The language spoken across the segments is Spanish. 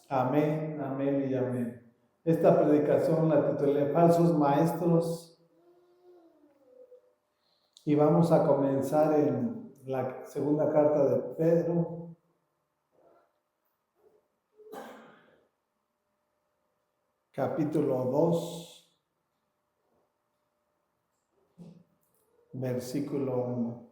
Amén, amén y amén. Esta predicación la titulé Falsos Maestros y vamos a comenzar en la segunda carta de Pedro, capítulo 2, versículo 1.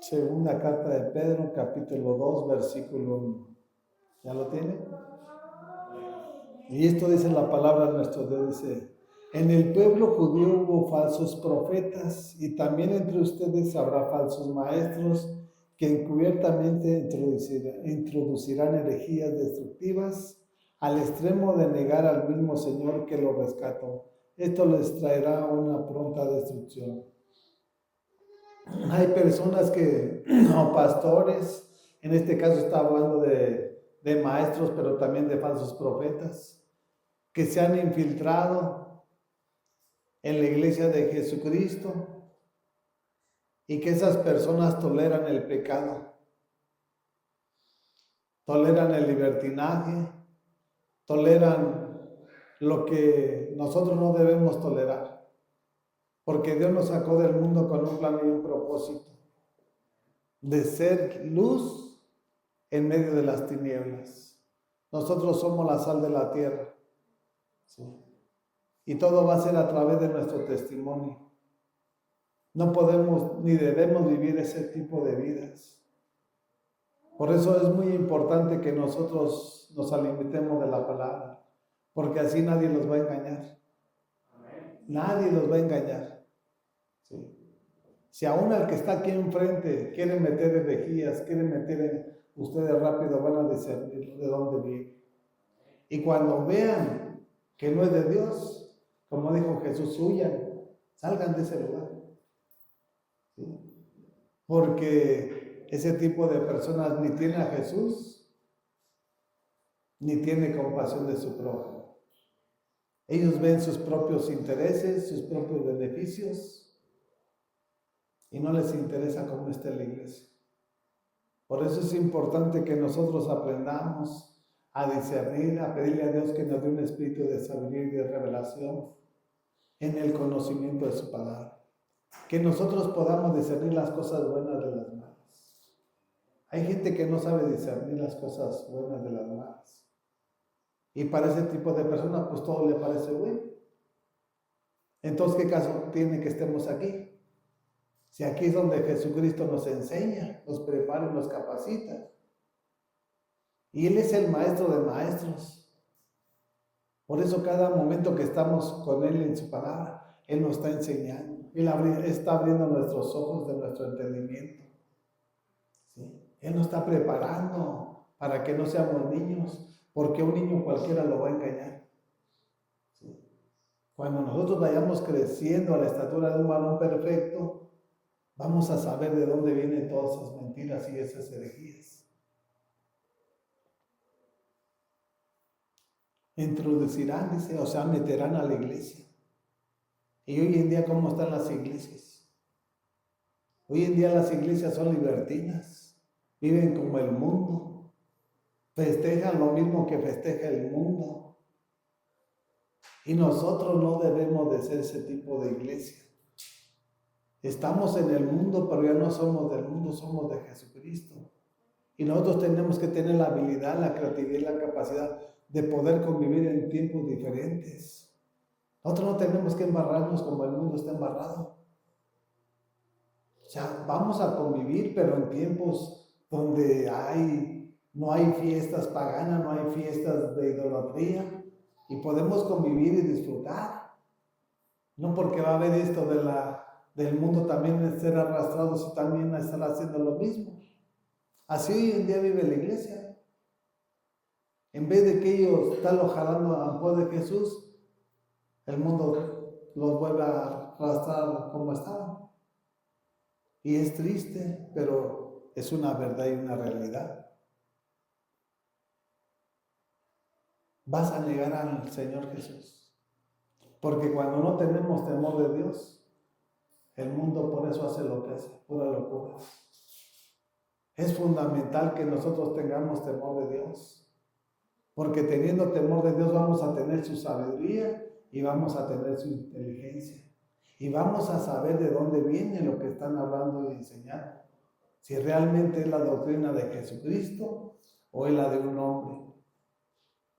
Segunda carta de Pedro, capítulo 2, versículo 1. ¿Ya lo tiene? Y esto dice la palabra de nuestro Dios, dice: en el pueblo judío hubo falsos profetas, y también entre ustedes habrá falsos maestros que encubiertamente introducirán herejías destructivas al extremo de negar al mismo Señor que lo rescató. Esto les traerá una pronta destrucción. Hay personas que, o pastores, en este caso está hablando de maestros, pero también de falsos profetas, que se han infiltrado en la iglesia de Jesucristo y que esas personas toleran el pecado, toleran el libertinaje, toleran lo que nosotros no debemos tolerar, porque Dios nos sacó del mundo con un plan y un propósito de ser luz en medio de las tinieblas. Nosotros somos la sal de la tierra, ¿sí? Y todo va a ser a través de nuestro testimonio. No podemos ni debemos vivir ese tipo de vidas. Por eso es muy importante que nosotros nos alimentemos de la palabra, porque así nadie los va a engañar. Nadie los va a engañar. ¿Sí? Si aún al que está aquí enfrente quieren meter herejías, quieren meter en ustedes rápido, van a discernir de dónde viene. Y cuando vean que no es de Dios, como dijo Jesús, huyan, salgan de ese lugar. ¿Sí? Porque ese tipo de personas ni tiene a Jesús, ni tiene compasión de su prójimo. Ellos ven sus propios intereses, sus propios beneficios, y no les interesa cómo está la iglesia. Por eso es importante que nosotros aprendamos a discernir, a pedirle a Dios que nos dé un espíritu de sabiduría y de revelación en el conocimiento de su palabra. Que nosotros podamos discernir las cosas buenas de las malas. Hay gente que no sabe discernir las cosas buenas de las malas. Y para ese tipo de personas, pues todo le parece bueno. Entonces, ¿qué caso tiene que estemos aquí? Si aquí es donde Jesucristo nos enseña, nos prepara y nos capacita. Y Él es el maestro de maestros. Por eso cada momento que estamos con Él en su palabra, Él nos está enseñando. Él está abriendo nuestros ojos de nuestro entendimiento. ¿Sí? Él nos está preparando para que no seamos niños, porque un niño cualquiera lo va a engañar. ¿Sí? Cuando nosotros vayamos creciendo a la estatura de un varón perfecto, vamos a saber de dónde vienen todas esas mentiras y esas herejías. Introducirán, dice, o sea, meterán a la iglesia. Y hoy en día, ¿cómo están las iglesias? Hoy en día las iglesias son libertinas, viven como el mundo, festejan lo mismo que festeja el mundo. Y nosotros no debemos de ser ese tipo de iglesia. Estamos en el mundo, pero ya no somos del mundo, somos de Jesucristo. Y nosotros tenemos que tener la habilidad, la creatividad y la capacidad de poder convivir en tiempos diferentes. Nosotros no tenemos que embarrarnos como el mundo está embarrado. O sea, vamos a convivir, pero en tiempos donde no hay fiestas paganas, no hay fiestas de idolatría, y podemos convivir y disfrutar. No porque va a haber esto del mundo también ser arrastrados y también estar haciendo lo mismo. Así hoy en día vive la iglesia. En vez de que ellos están jalando a pos de Jesús, el mundo los vuelve a arrastrar como estaban. Y es triste, pero es una verdad y una realidad. ¿Vas a negar al Señor Jesús? Porque cuando no tenemos temor de Dios, el mundo por eso hace lo que hace, pura locura. Es fundamental que nosotros tengamos temor de Dios. Porque teniendo temor de Dios vamos a tener su sabiduría y vamos a tener su inteligencia. Y vamos a saber de dónde viene lo que están hablando y enseñando. Si realmente es la doctrina de Jesucristo o es la de un hombre.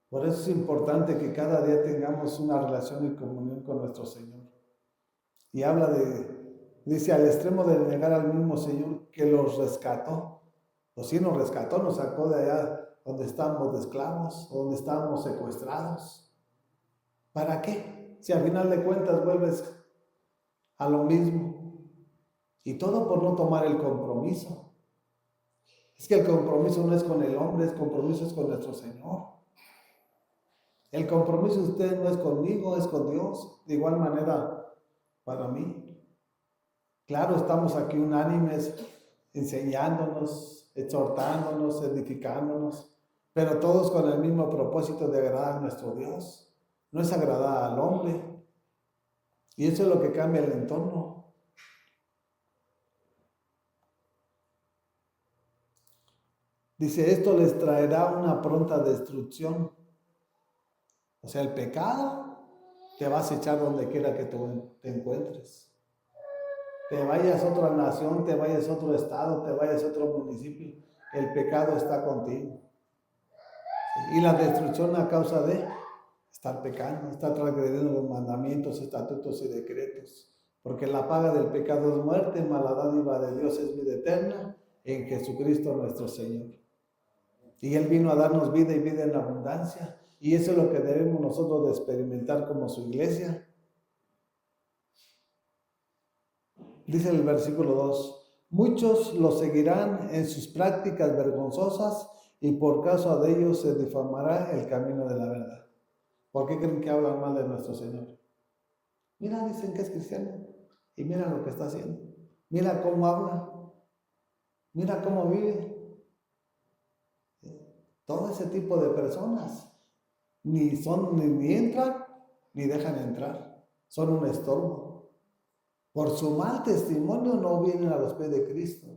Por eso es importante que cada día tengamos una relación y comunión con nuestro Señor. Y habla dice, al extremo de negar al mismo Señor que los rescató. Pues sí nos rescató, nos sacó de allá donde estábamos de esclavos, donde estábamos secuestrados. ¿Para qué? Si al final de cuentas vuelves a lo mismo. Y todo por no tomar el compromiso. Es que el compromiso no es con el hombre, el compromiso es con nuestro Señor. El compromiso de usted no es conmigo, es con Dios. De igual manera, para mí. Claro, estamos aquí unánimes, enseñándonos, exhortándonos, edificándonos, pero todos con el mismo propósito de agradar a nuestro Dios. No es agradar al hombre. Y eso es lo que cambia el entorno. Dice, esto les traerá una pronta destrucción. O sea, el pecado te va a acechar donde quiera que tú te encuentres. Te vayas a otra nación, te vayas a otro estado, te vayas a otro municipio, el pecado está contigo. Y la destrucción a causa de estar pecando, estar transgrediendo los mandamientos, estatutos y decretos. Porque la paga del pecado es muerte, mas la dádiva de Dios es vida eterna en Jesucristo nuestro Señor. Y Él vino a darnos vida y vida en abundancia. Y eso es lo que debemos nosotros de experimentar como su iglesia. Dice el versículo 2, muchos lo seguirán en sus prácticas vergonzosas y por causa de ellos se difamará el camino de la verdad. ¿Por qué creen que hablan mal de nuestro Señor? Mira, dicen que es cristiano y mira lo que está haciendo. Mira cómo habla, mira cómo vive. Todo ese tipo de personas ni entran ni dejan entrar. Son un estorbo. Por su mal testimonio no vienen a los pies de Cristo.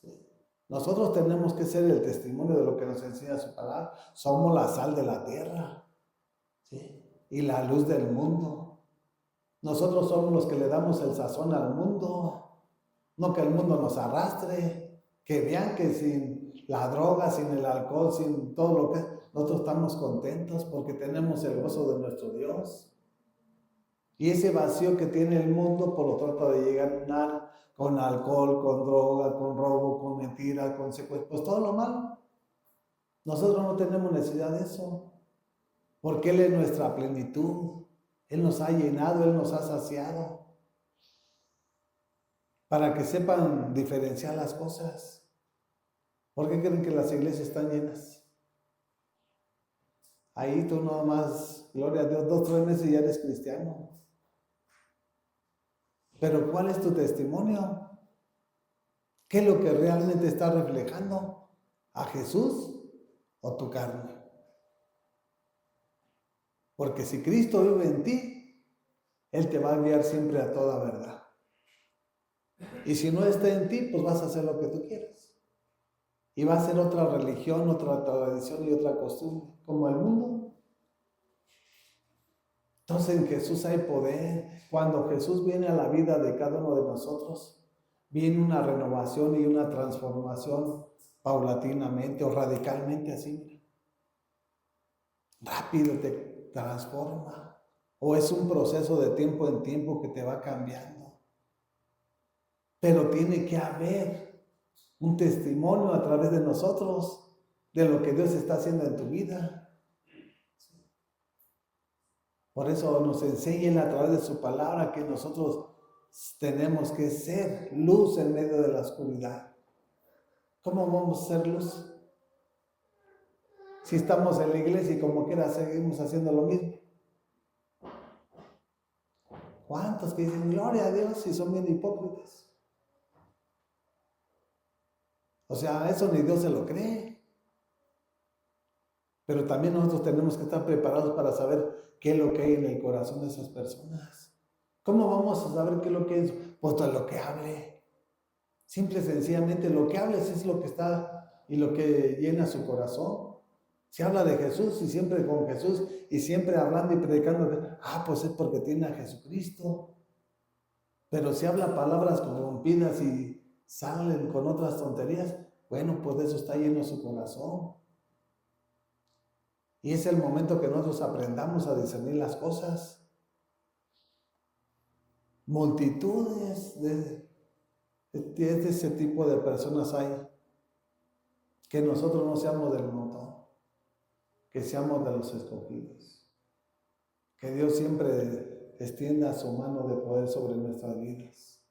¿Sí? Nosotros tenemos que ser el testimonio de lo que nos enseña su palabra. Somos la sal de la tierra, ¿sí? Y la luz del mundo. Nosotros somos los que le damos el sazón al mundo. No que el mundo nos arrastre. Que vean que sin la droga, sin el alcohol, sin todo lo que nosotros estamos contentos porque tenemos el gozo de nuestro Dios. Y ese vacío que tiene el mundo, por lo trata de llenar con alcohol, con droga, con robo, con mentira, con secuestro, pues todo lo malo. Nosotros no tenemos necesidad de eso, porque Él es nuestra plenitud. Él nos ha llenado, Él nos ha saciado. Para que sepan diferenciar las cosas. ¿Por qué creen que las iglesias están llenas? Ahí tú nada más, gloria a Dios, 2-3 meses y ya eres cristiano. Pero ¿cuál es tu testimonio? ¿Qué es lo que realmente está reflejando? ¿A Jesús o tu carne? Porque si Cristo vive en ti, Él te va a guiar siempre a toda verdad. Y si no está en ti, pues vas a hacer lo que tú quieras. Y va a ser otra religión, otra tradición y otra costumbre, como el mundo. Entonces en Jesús hay poder. Cuando Jesús viene a la vida de cada uno de nosotros, viene una renovación y una transformación paulatinamente o radicalmente así. Mira. Rápido te transforma. O es un proceso de tiempo en tiempo que te va cambiando. Pero tiene que haber un testimonio a través de nosotros de lo que Dios está haciendo en tu vida. Por eso nos enseña a través de su palabra que nosotros tenemos que ser luz en medio de la oscuridad. ¿Cómo vamos a ser luz? Si estamos en la iglesia y como quiera seguimos haciendo lo mismo. ¿Cuántos que dicen gloria a Dios y son bien hipócritas? O sea, eso ni Dios se lo cree. Pero también nosotros tenemos que estar preparados para saber qué es lo que hay en el corazón de esas personas. ¿Cómo vamos a saber qué es lo que es? Pues todo lo que hable. Simple y sencillamente lo que hables es lo que está y lo que llena su corazón. Si habla de Jesús y siempre con Jesús y siempre hablando y predicando, pues es porque tiene a Jesucristo. Pero si habla palabras corrompidas y salen con otras tonterías, bueno, pues de eso está lleno su corazón. Y es el momento que nosotros aprendamos a discernir las cosas. Multitudes de ese tipo de personas hay. Que nosotros no seamos del montón, que seamos de los escogidos. Que Dios siempre extienda su mano de poder sobre nuestras vidas.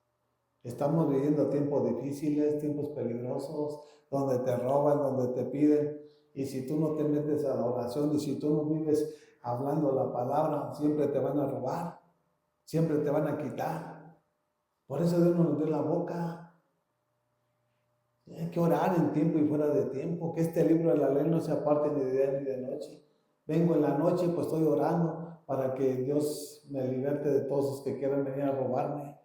Estamos viviendo tiempos difíciles, tiempos peligrosos, donde te roban, donde te piden. Y si tú no te metes a la oración y si tú no vives hablando la palabra, siempre te van a robar, siempre te van a quitar. Por eso Dios nos dio la boca. Hay que orar en tiempo y fuera de tiempo, que este libro de la ley no se aparte ni de día ni de noche. Vengo en la noche, pues estoy orando para que Dios me liberte de todos los que quieran venir a robarme,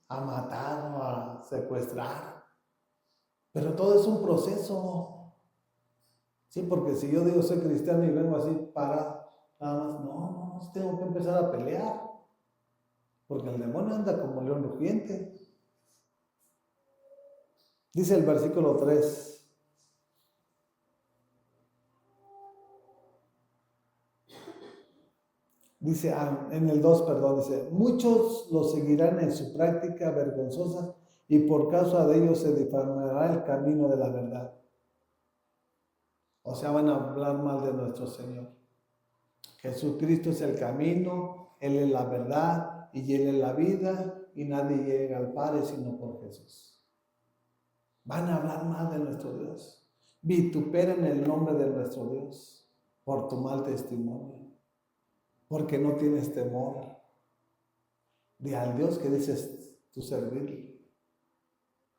a matar o a secuestrar. Pero todo es un proceso. Sí, porque si yo digo soy cristiano y vengo así parado, nada más, no, tengo que empezar a pelear. Porque el demonio anda como león rugiente. Dice el versículo 3. Dice, en el 2, perdón, dice, muchos lo seguirán en su práctica vergonzosa y por causa de ellos se difamará el camino de la verdad. O sea, van a hablar mal de nuestro Señor. Jesucristo es el camino, Él es la verdad y Él es la vida y nadie llega al Padre sino por Jesús. Van a hablar mal de nuestro Dios. Vituperan el nombre de nuestro Dios por tu mal testimonio, porque no tienes temor de al Dios que dices tú servir.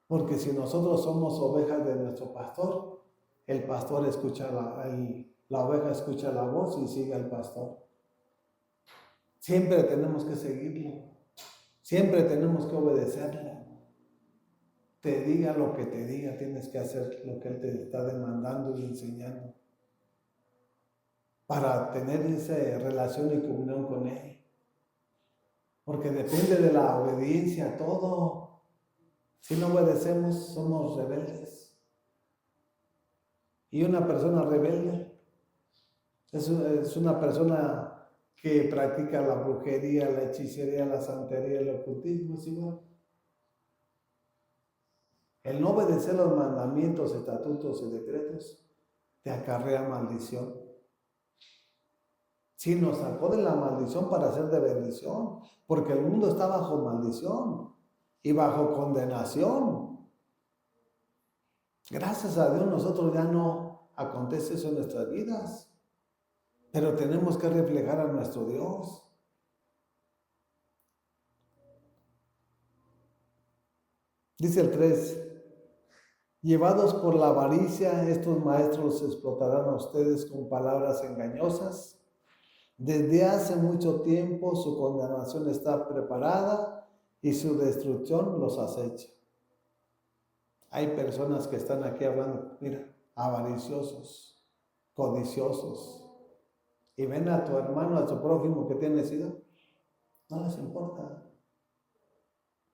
Porque si nosotros somos ovejas de nuestro pastor, el pastor escucha la oveja escucha la voz y sigue al pastor. Siempre tenemos que seguirlo. Siempre tenemos que obedecerle. Te diga lo que te diga, tienes que hacer lo que Él te está demandando y enseñando. Para tener esa relación y comunión con Él. Porque depende de la obediencia todo. Si no obedecemos, somos rebeldes. Y una persona rebelde es una persona que practica la brujería, la hechicería, la santería, el ocultismo, es igual. El no obedecer los mandamientos, estatutos y decretos te acarrea maldición. Sí, nos sacó de la maldición para ser de bendición, porque el mundo está bajo maldición y bajo condenación. Gracias a Dios nosotros ya no acontece eso en nuestras vidas, pero tenemos que reflejar a nuestro Dios. Dice el 3, llevados por la avaricia, estos maestros explotarán a ustedes con palabras engañosas. Desde hace mucho tiempo su condenación está preparada y su destrucción los acecha. Hay personas que están aquí hablando, mira, avariciosos, codiciosos, y ven a tu hermano, a tu prójimo que tiene necesidad, no les importa,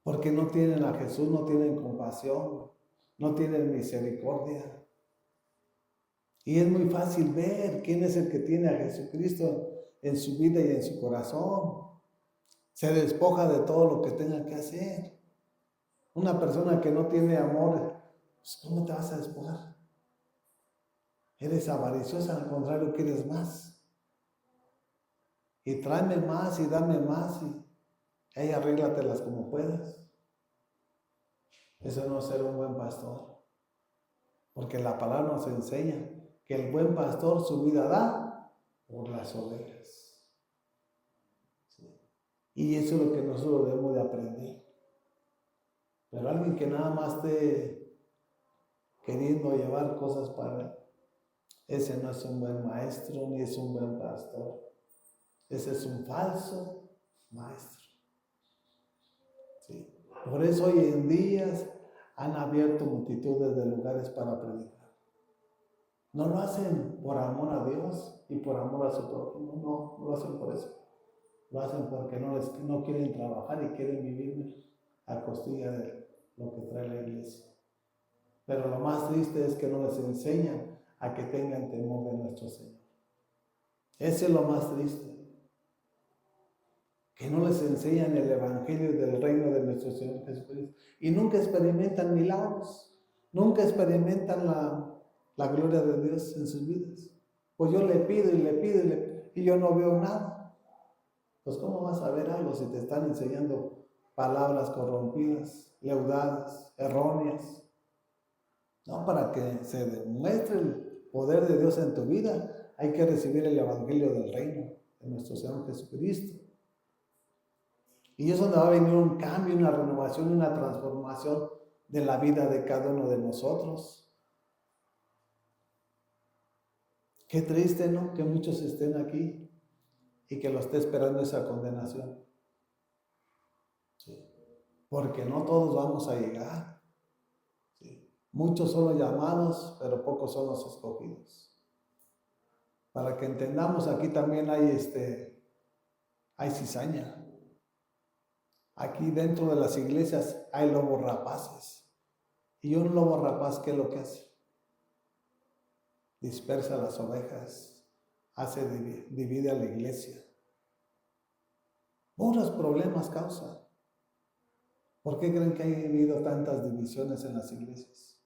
porque no tienen a Jesús, no tienen compasión, no tienen misericordia. Y es muy fácil ver quién es el que tiene a Jesucristo en su vida y en su corazón. Se despoja de todo lo que tenga que hacer. Una persona que no tiene amor, pues ¿cómo te vas a despojar? Eres avariciosa, al contrario, quieres más. Y tráeme más y dame más y ahí arréglatelas como puedas. Eso no es ser un buen pastor. Porque la palabra nos enseña que el buen pastor su vida da por las ovejas. ¿Sí? Y eso es lo que nosotros debemos de aprender. Pero alguien que nada más esté queriendo llevar cosas para él, ese no es un buen maestro ni es un buen pastor. Ese es un falso maestro. Sí. Por eso hoy en día han abierto multitudes de lugares para predicar. No lo hacen por amor a Dios y por amor a su prójimo, no lo hacen por eso. Lo hacen porque no quieren trabajar y quieren vivir a costilla de lo que trae la iglesia. Pero lo más triste es que no les enseñan a que tengan temor de nuestro Señor. Ese es lo más triste. Que no les enseñan el evangelio del reino de nuestro Señor Jesucristo. Y nunca experimentan milagros. Nunca experimentan la gloria de Dios en sus vidas. Pues yo le pido y le pido y yo no veo nada. Pues ¿cómo vas a ver algo si te están enseñando palabras corrompidas, leudadas, erróneas? No, para que se demuestre el poder de Dios en tu vida, hay que recibir el evangelio del reino de nuestro Señor Jesucristo. Y es donde va a venir un cambio, una renovación, una transformación de la vida de cada uno de nosotros. Qué triste, ¿no? Que muchos estén aquí y que lo esté esperando esa condenación. Sí. Porque no todos vamos a llegar. Sí. Muchos son los llamados, pero pocos son los escogidos. Para que entendamos, aquí también hay cizaña. Aquí dentro de las iglesias hay lobos rapaces. Y un lobo rapaz, ¿qué es lo que hace? Dispersa las ovejas, divide a la iglesia. Puros problemas causa. ¿Por qué creen que ha habido tantas divisiones en las iglesias?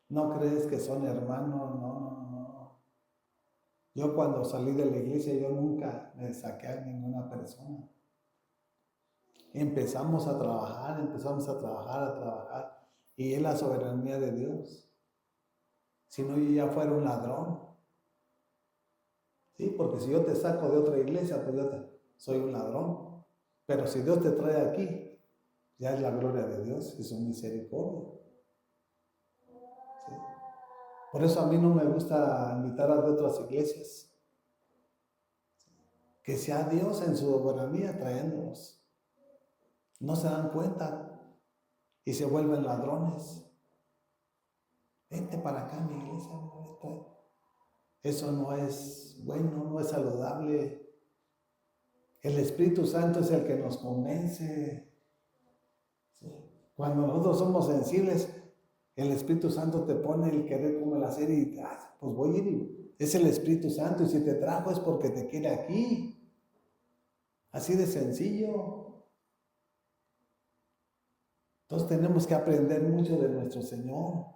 ¿No crees que son hermanos? No. Yo cuando salí de la iglesia, yo nunca me saqué a ninguna persona. Empezamos a trabajar, y es la soberanía de Dios. Si no, yo ya fuera un ladrón. Sí, porque si yo te saco de otra iglesia, pues soy un ladrón. Pero si Dios te trae aquí, ya es la gloria de Dios y su misericordia. ¿Sí? Por eso a mí no me gusta invitar a de otras iglesias. Que sea Dios en su soberanía trayéndonos. No se dan cuenta y se vuelven ladrones. Vente para acá, mi iglesia. Eso no es bueno, no es saludable. El Espíritu Santo es el que nos convence. ¿Sí? Cuando nosotros somos sensibles, el Espíritu Santo te pone el querer como el hacer y pues voy a ir. Es el Espíritu Santo y si te trajo es porque te quiere aquí. Así de sencillo. Entonces tenemos que aprender mucho de nuestro Señor.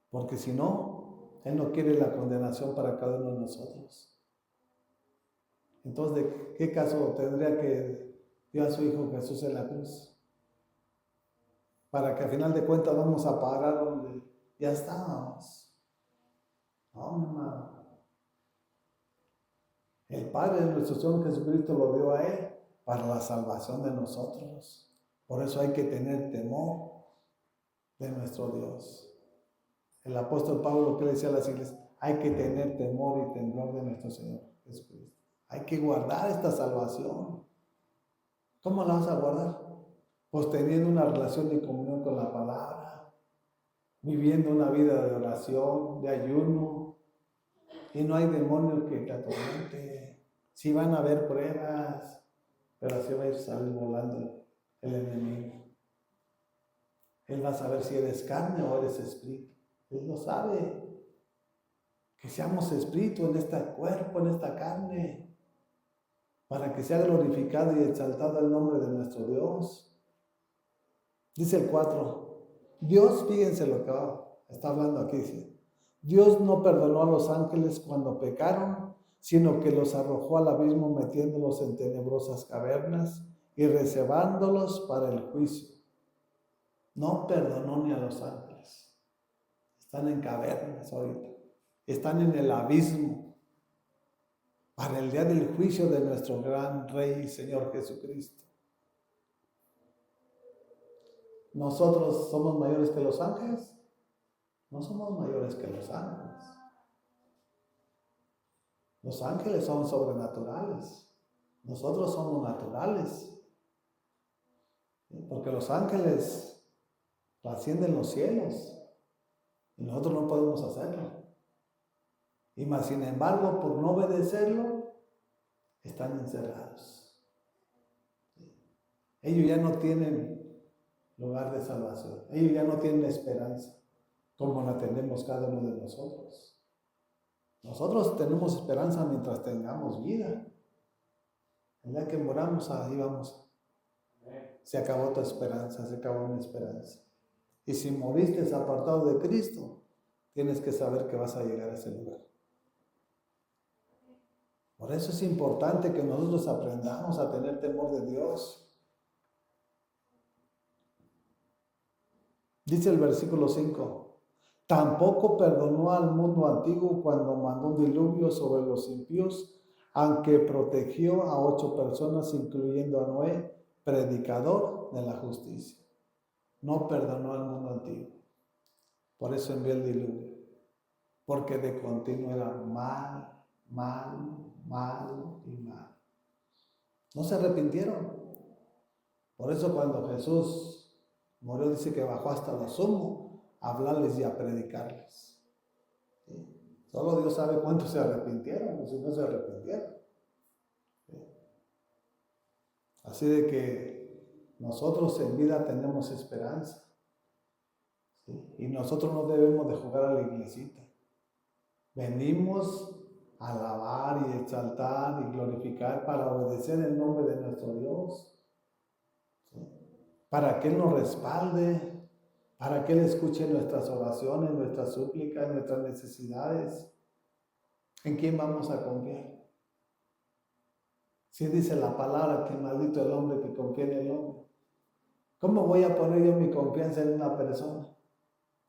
Porque si no, Él no quiere la condenación para cada uno de nosotros. Entonces, ¿de qué caso tendría que dio a su Hijo Jesús en la cruz? Para que al final de cuentas vamos a pagar donde ya estábamos. No, mi hermano. El Padre de nuestro Señor Jesucristo lo dio a Él para la salvación de nosotros. Por eso hay que tener temor de nuestro Dios. El apóstol Pablo, que le decía a las iglesias, hay que tener temor y temblor de nuestro Señor Jesucristo. Hay que guardar esta salvación. ¿Cómo la vas a guardar? Pues teniendo una relación de comunión con la palabra, viviendo una vida de oración, de ayuno, y no hay demonio que te atormente. Sí van a haber pruebas, pero así va a ir salir volando el enemigo. Él va a saber si eres carne o eres espíritu. Él lo sabe. Que seamos espíritu en este cuerpo, en esta carne, para que sea glorificado y exaltado el nombre de nuestro Dios. Dice el 4. Dios, fíjense lo que está hablando aquí, dice. Dios no perdonó a los ángeles cuando pecaron, sino que los arrojó al abismo metiéndolos en tenebrosas cavernas y reservándolos para el juicio. No perdonó ni a los ángeles. Están en cavernas ahorita. Están en el abismo para el día del juicio de nuestro gran Rey y Señor Jesucristo. ¿Nosotros somos mayores que los ángeles? No somos mayores que los ángeles. Los ángeles son sobrenaturales. Nosotros somos naturales. Porque los ángeles trascienden los cielos. Y nosotros no podemos hacerlo. Y más sin embargo, por no obedecerlo, están encerrados. Ellos ya no tienen lugar de salvación. Ellos ya no tienen esperanza, como la tenemos cada uno de nosotros. Nosotros tenemos esperanza mientras tengamos vida. El día que moramos, ahí vamos. Se acabó tu esperanza, se acabó mi esperanza. Y si moriste apartado de Cristo, tienes que saber que vas a llegar a ese lugar. Por eso es importante que nosotros aprendamos a tener temor de Dios. Dice el versículo 5, tampoco perdonó al mundo antiguo cuando mandó un diluvio sobre los impíos, aunque protegió a 8 personas, incluyendo a Noé, predicador de la justicia. No perdonó al mundo antiguo. Por eso envió el diluvio. Porque de continuo era mal, mal y mal. No se arrepintieron. Por eso cuando Jesús murió, dice que bajó hasta lo sumo a hablarles y a predicarles. ¿Sí? Solo Dios sabe cuántos se arrepintieron o si no se arrepintieron. ¿Sí? Así de que nosotros en vida tenemos esperanza. ¿Sí? Y nosotros no debemos de jugar a la iglesita. Venimos a alabar y exaltar y glorificar para obedecer el nombre de nuestro Dios. ¿Sí? Para que Él nos respalde, para que Él escuche nuestras oraciones, nuestras súplicas, nuestras necesidades. ¿En quién vamos a confiar? Si dice la palabra que maldito el hombre que confía en el hombre. ¿Cómo voy a poner yo mi confianza en una persona?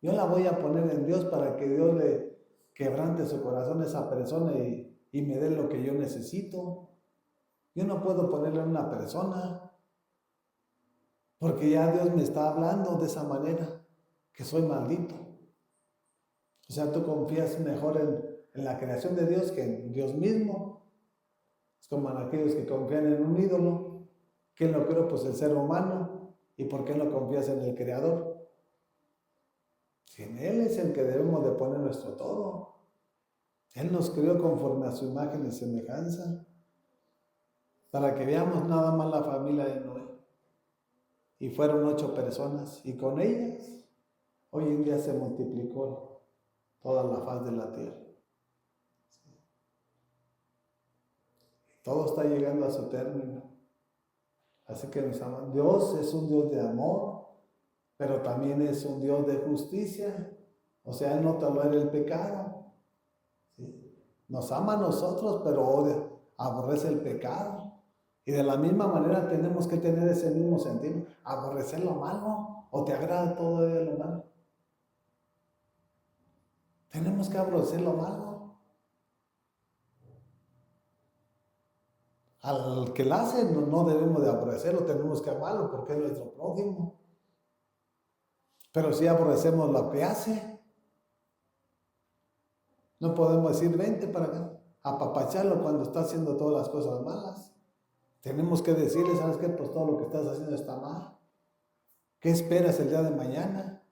Yo la voy a poner en Dios para que Dios le quebrante su corazón a esa persona y me dé lo que yo necesito. Yo no puedo ponerle a una persona porque ya Dios me está hablando de esa manera, que soy maldito. O sea, tú confías mejor en la creación de Dios que en Dios mismo. Es como en aquellos que confían en un ídolo. ¿Quién lo creó? Pues el ser humano. ¿Y por qué no confías en el Creador? Si en Él es el que debemos de poner nuestro todo. Él nos creó conforme a su imagen y semejanza. Para que veamos nada más la familia de Noé. Y fueron 8 personas. Y con ellas, hoy en día se multiplicó toda la faz de la tierra. Todo está llegando a su término. Así que nos aman. Dios es un Dios de amor, pero también es un Dios de justicia. O sea, Él no tolera el pecado. ¿Sí? Nos ama a nosotros, pero odia, aborrece el pecado. Y de la misma manera tenemos que tener ese mismo sentido. Aborrecer lo malo. ¿O te agrada todo lo malo? Tenemos que aborrecer lo malo. Al que la hace no debemos de aborrecerlo, tenemos que amarlo porque es nuestro prójimo. Pero si aborrecemos lo que hace, no podemos decir vente para acá, apapacharlo cuando está haciendo todas las cosas malas. Tenemos que decirle, ¿sabes qué? Pues todo lo que estás haciendo está mal. ¿Qué esperas el día de mañana?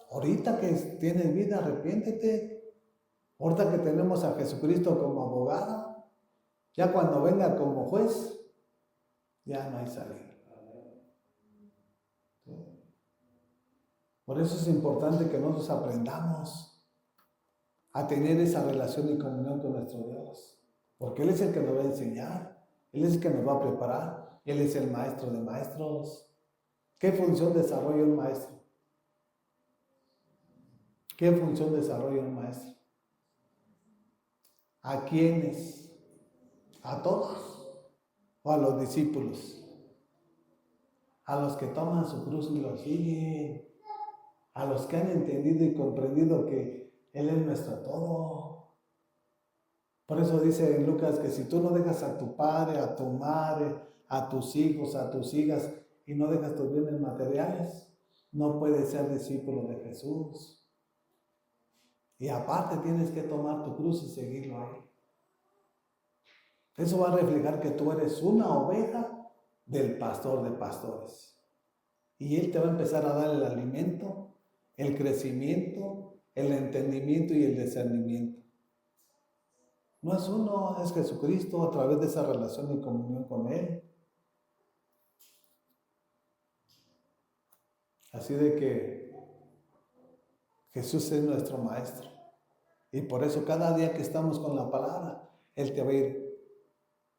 Ahorita que tienes vida, arrepiéntete. Ahorita que tenemos a Jesucristo como abogado, ya cuando venga como juez, ya no hay salida. ¿Sí? Por eso es importante que nosotros aprendamos a tener esa relación y comunión con nuestro Dios. Porque Él es el que nos va a enseñar, Él es el que nos va a preparar, Él es el maestro de maestros. ¿Qué función desarrolla un maestro? ¿Qué función desarrolla un maestro? ¿A quiénes? ¿A todos? ¿O a los discípulos? A los que toman su cruz y lo siguen. A los que han entendido y comprendido que Él es nuestro todo. Por eso dice en Lucas que si tú no dejas a tu padre, a tu madre, a tus hijos, a tus hijas, y no dejas tus bienes materiales, no puedes ser discípulo de Jesús. Y aparte tienes que tomar tu cruz y seguirlo a Él. Eso va a reflejar que tú eres una oveja del pastor de pastores. Y Él te va a empezar a dar el alimento, el crecimiento, el entendimiento y el discernimiento. No es uno, es Jesucristo a través de esa relación y comunión con Él. Así de que Jesús es nuestro Maestro. Y por eso cada día que estamos con la palabra, Él te va a ir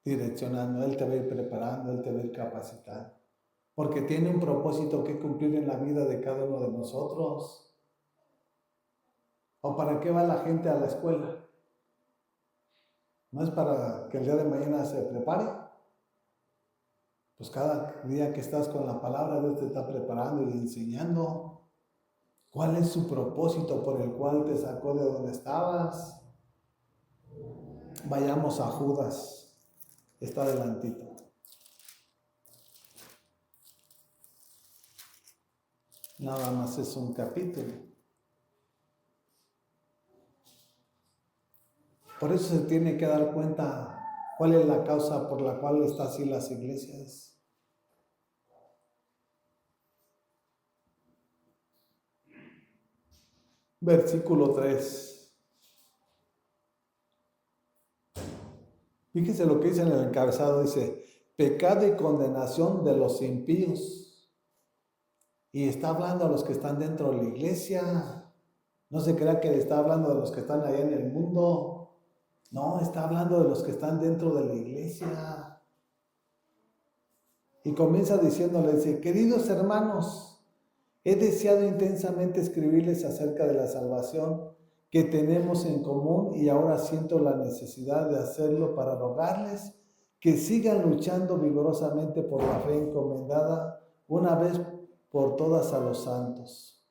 direccionando, Él te va a ir preparando, Él te va a ir capacitando. Porque tiene un propósito que cumplir en la vida de cada uno de nosotros. ¿O para qué va la gente a la escuela? ¿No es para que el día de mañana se prepare? Pues cada día que estás con la palabra, Dios te está preparando y enseñando. ¿Cuál es su propósito por el cual te sacó de donde estabas? Vayamos a Judas. Está adelantito. Nada más es un capítulo. Por eso se tiene que dar cuenta cuál es la causa por la cual están así las iglesias. Versículo 3. Fíjense lo que dice en el encabezado, dice, pecado y condenación de los impíos. Y está hablando a los que están dentro de la iglesia. No se crea que está hablando de los que están allá en el mundo. No, está hablando de los que están dentro de la iglesia. Y comienza diciéndole, dice, queridos hermanos, he deseado intensamente escribirles acerca de la salvación que tenemos en común y ahora siento la necesidad de hacerlo para rogarles que sigan luchando vigorosamente por la fe encomendada una vez por todas a los santos.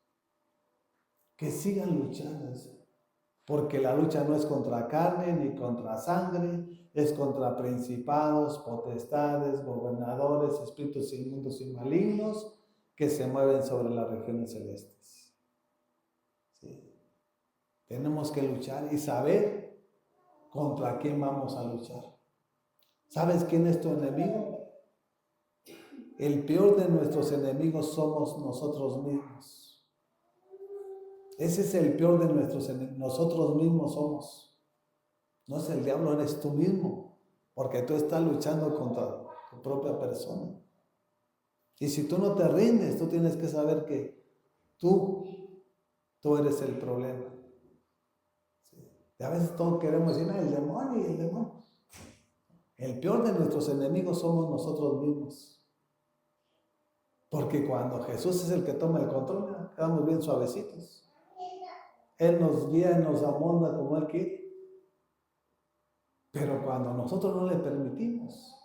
Que sigan luchando, porque la lucha no es contra carne ni contra sangre, es contra principados, potestades, gobernadores, espíritus inmundos y malignos que se mueven sobre las regiones celestes. ¿Sí? Tenemos que luchar y saber contra quién vamos a luchar. ¿Sabes quién es tu enemigo? El peor de nuestros enemigos somos nosotros mismos. Ese es el peor de nuestros enemigos. Nosotros mismos somos. No es el diablo, eres tú mismo. Porque tú estás luchando contra tu propia persona. Y si tú no te rindes, tú tienes que saber que tú eres el problema. ¿Sí? Y a veces todos queremos decir, el demonio y el demonio. El peor de nuestros enemigos somos nosotros mismos. Porque cuando Jesús es el que toma el control, quedamos bien suavecitos. Él nos guía y nos amolda como Él quiere. Pero cuando nosotros no le permitimos,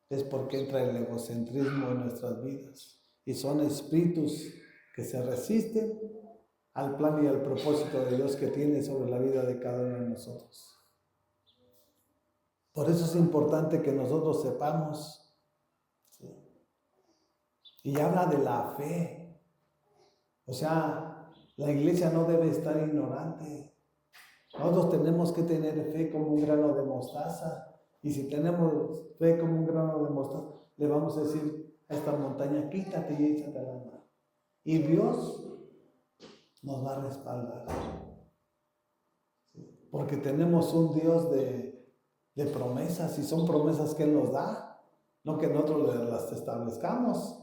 es porque entra el egocentrismo en nuestras vidas. Y son espíritus que se resisten al plan y al propósito de Dios que tiene sobre la vida de cada uno de nosotros. Por eso es importante que nosotros sepamos. ¿Sí? Y habla de la fe. O sea, la iglesia no debe estar ignorante. Nosotros tenemos que tener fe como un grano de mostaza. Y si tenemos fe como un grano de mostaza, le vamos a decir a esta montaña, quítate y échate a la mar. Y Dios nos va a respaldar. ¿Sí? Porque tenemos un Dios de promesas, y son promesas que Él nos da, no que nosotros las establezcamos.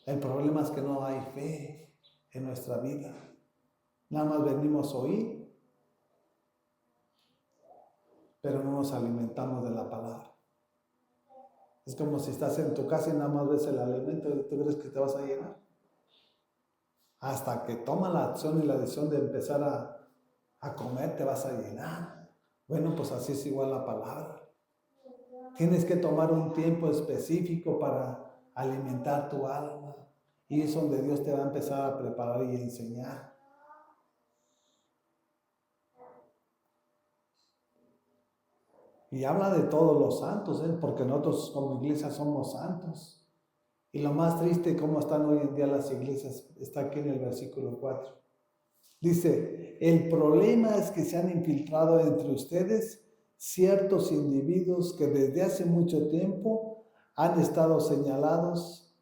El problema es que no hay fe en nuestra vida. Nada más venimos a oír, pero no nos alimentamos de la palabra. Es como si estás en tu casa y nada más ves el alimento y tú crees que te vas a llenar. Hasta que toma la acción y la decisión de empezar a comer, te vas a llenar. Bueno, pues así es igual la palabra. Tienes que tomar un tiempo específico para alimentar tu alma. Y es donde Dios te va a empezar a preparar y a enseñar. Y habla de todos los santos, porque nosotros como iglesia somos santos. Y lo más triste, cómo están hoy en día las iglesias, está aquí en el versículo 4. Dice, el problema es que se han infiltrado entre ustedes ciertos individuos que desde hace mucho tiempo han estado señalados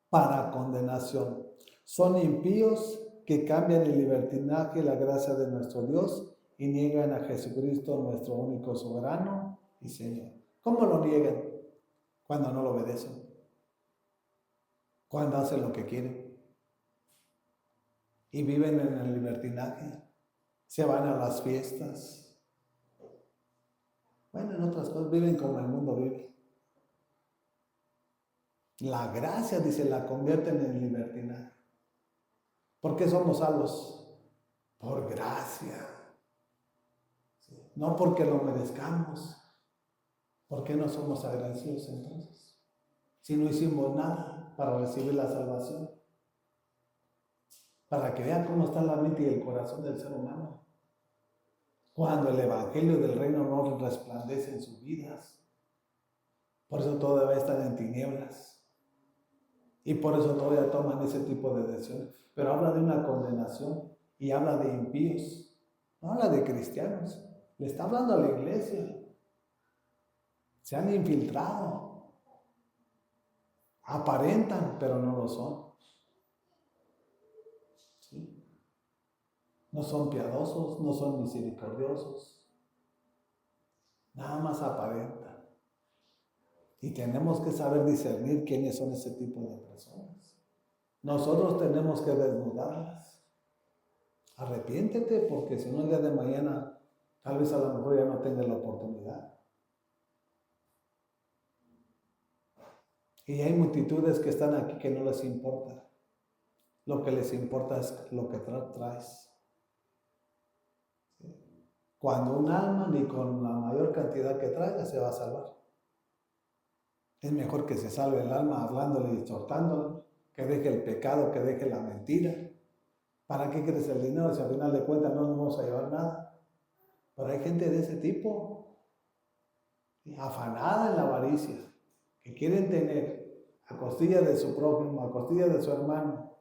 para condenación. Son impíos que cambian el libertinaje y la gracia de nuestro Dios y niegan a Jesucristo, nuestro único soberano y Señor. ¿Cómo lo niegan? Cuando no lo obedecen. Cuando hacen lo que quieren. Y viven en el libertinaje. Se van a las fiestas. Bueno, en otras cosas viven como el mundo vive. La gracia, dice, la convierten en libertinaje. ¿Por qué somos salvos? Por gracia. No porque lo merezcamos. ¿Por qué no somos agradecidos entonces? Si no hicimos nada para recibir la salvación. Para que vean cómo está la mente y el corazón del ser humano. Cuando el evangelio del reino no resplandece en sus vidas. Por eso todavía están en tinieblas. Y por eso todavía toman ese tipo de decisiones. Pero habla de una condenación y habla de impíos. No habla de cristianos. Le está hablando a la iglesia. Se han infiltrado. Aparentan, pero no lo son. ¿Sí? No son piadosos, no son misericordiosos. Nada más aparentan. Y tenemos que saber discernir quiénes son ese tipo de personas. Nosotros tenemos que desnudarlas. Arrepiéntete, porque si no el día de mañana, tal vez a lo mejor ya no tenga la oportunidad. Y hay multitudes que están aquí que no les importa. Lo que les importa es lo que traes. Cuando un alma, ni con la mayor cantidad que traiga, se va a salvar. Es mejor que se salve el alma hablándole y exhortándole, que deje el pecado, que deje la mentira. ¿Para qué quieres el dinero si al final de cuentas no nos vamos a llevar nada? Pero hay gente de ese tipo, afanada en la avaricia, que quieren tener a costilla de su prójimo, a costilla de su hermano.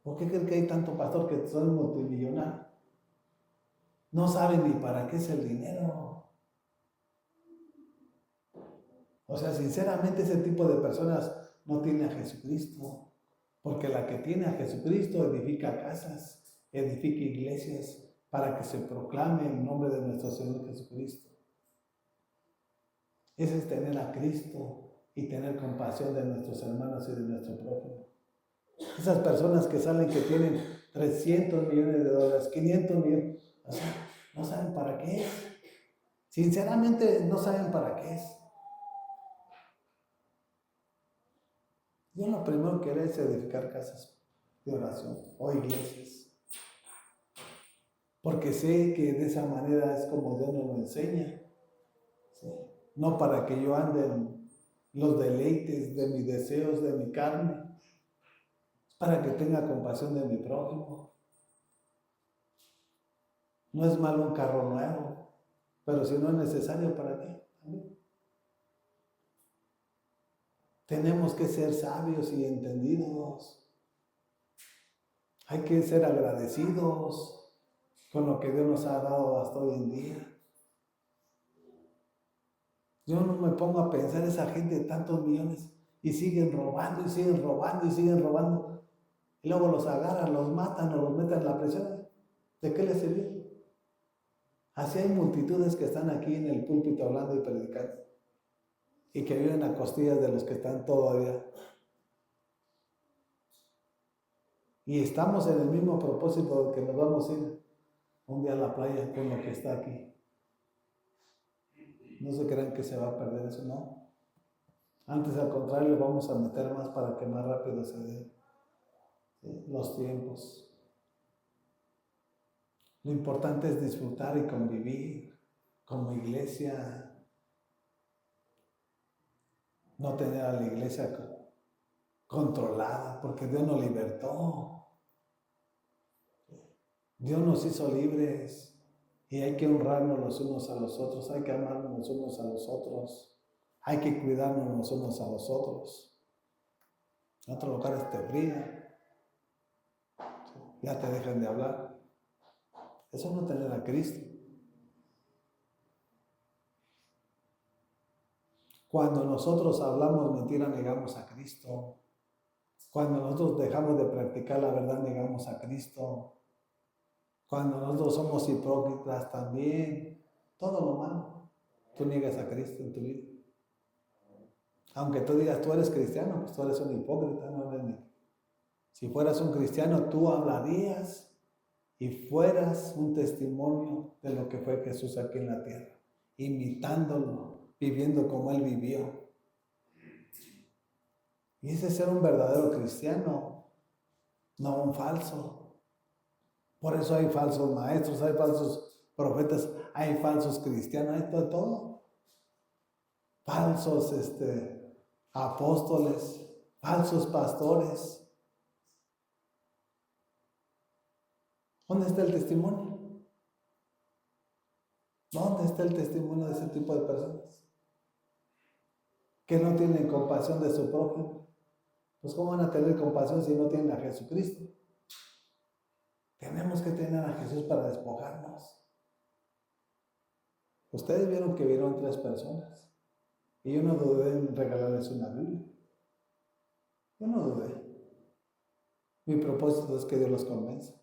¿Por qué creen que hay tanto pastor que son multimillonarios? No saben ni para qué es el dinero. O sea, sinceramente ese tipo de personas no tiene a Jesucristo. Porque la que tiene a Jesucristo edifica casas, edifica iglesias para que se proclame el nombre de nuestro Señor Jesucristo. Ese es tener a Cristo y tener compasión de nuestros hermanos y de nuestro prójimo. Esas personas que salen que tienen 300 millones de dólares, 500 millones, o sea, no saben para qué es. Sinceramente no saben para qué es. Yo lo primero que haré es edificar casas de oración o iglesias. Porque sé que de esa manera es como Dios nos lo enseña. ¿Sí? No para que yo ande en los deleites de mis deseos, de mi carne. Para que tenga compasión de mi prójimo. No es malo un carro nuevo, pero si no es necesario, ¿para qué? Tenemos que ser sabios y entendidos. Hay que ser agradecidos con lo que Dios nos ha dado hasta hoy en día. Yo no me pongo a pensar esa gente de tantos millones y siguen robando y siguen robando y siguen robando. Y luego los agarran, los matan o los meten en la prisión. ¿De qué les sirvió? Así hay multitudes que están aquí en el púlpito hablando y predicando y que viven a costillas de los que están todavía. Y estamos en el mismo propósito de que nos vamos a ir un día a la playa con lo que está aquí. No se crean que se va a perder eso, no. Antes, al contrario, le vamos a meter más para que más rápido se den los tiempos. Lo importante es disfrutar y convivir como iglesia. No tener a la iglesia controlada, porque Dios nos libertó. Dios nos hizo libres y hay que honrarnos los unos a los otros, hay que amarnos los unos a los otros, hay que cuidarnos los unos a los otros. En otros lugares te frían, ya te dejan de hablar. Eso no tener a Cristo. Cuando nosotros hablamos mentira, negamos a Cristo. Cuando nosotros dejamos de practicar la verdad, negamos a Cristo. Cuando nosotros somos hipócritas también, todo lo malo, tú niegas a Cristo en tu vida. Aunque tú digas, tú eres cristiano, pues tú eres un hipócrita, no eres ni. Si fueras un cristiano, tú hablarías y fueras un testimonio de lo que fue Jesús aquí en la tierra, imitándolo, viviendo como Él vivió. Y ese es ser un verdadero cristiano, no un falso. Por eso hay falsos maestros, hay falsos profetas, hay falsos cristianos, hay todo. Falsos apóstoles, falsos pastores. ¿Dónde está el testimonio? ¿Dónde está el testimonio de ese tipo de personas? Que no tienen compasión de su prójimo. Pues ¿cómo van a tener compasión si no tienen a Jesucristo? Tenemos que tener a Jesús para despojarnos. Ustedes vieron que vieron 3 personas. Y yo no dudé en regalarles una Biblia. Yo no dudé. Mi propósito es que Dios los convenza.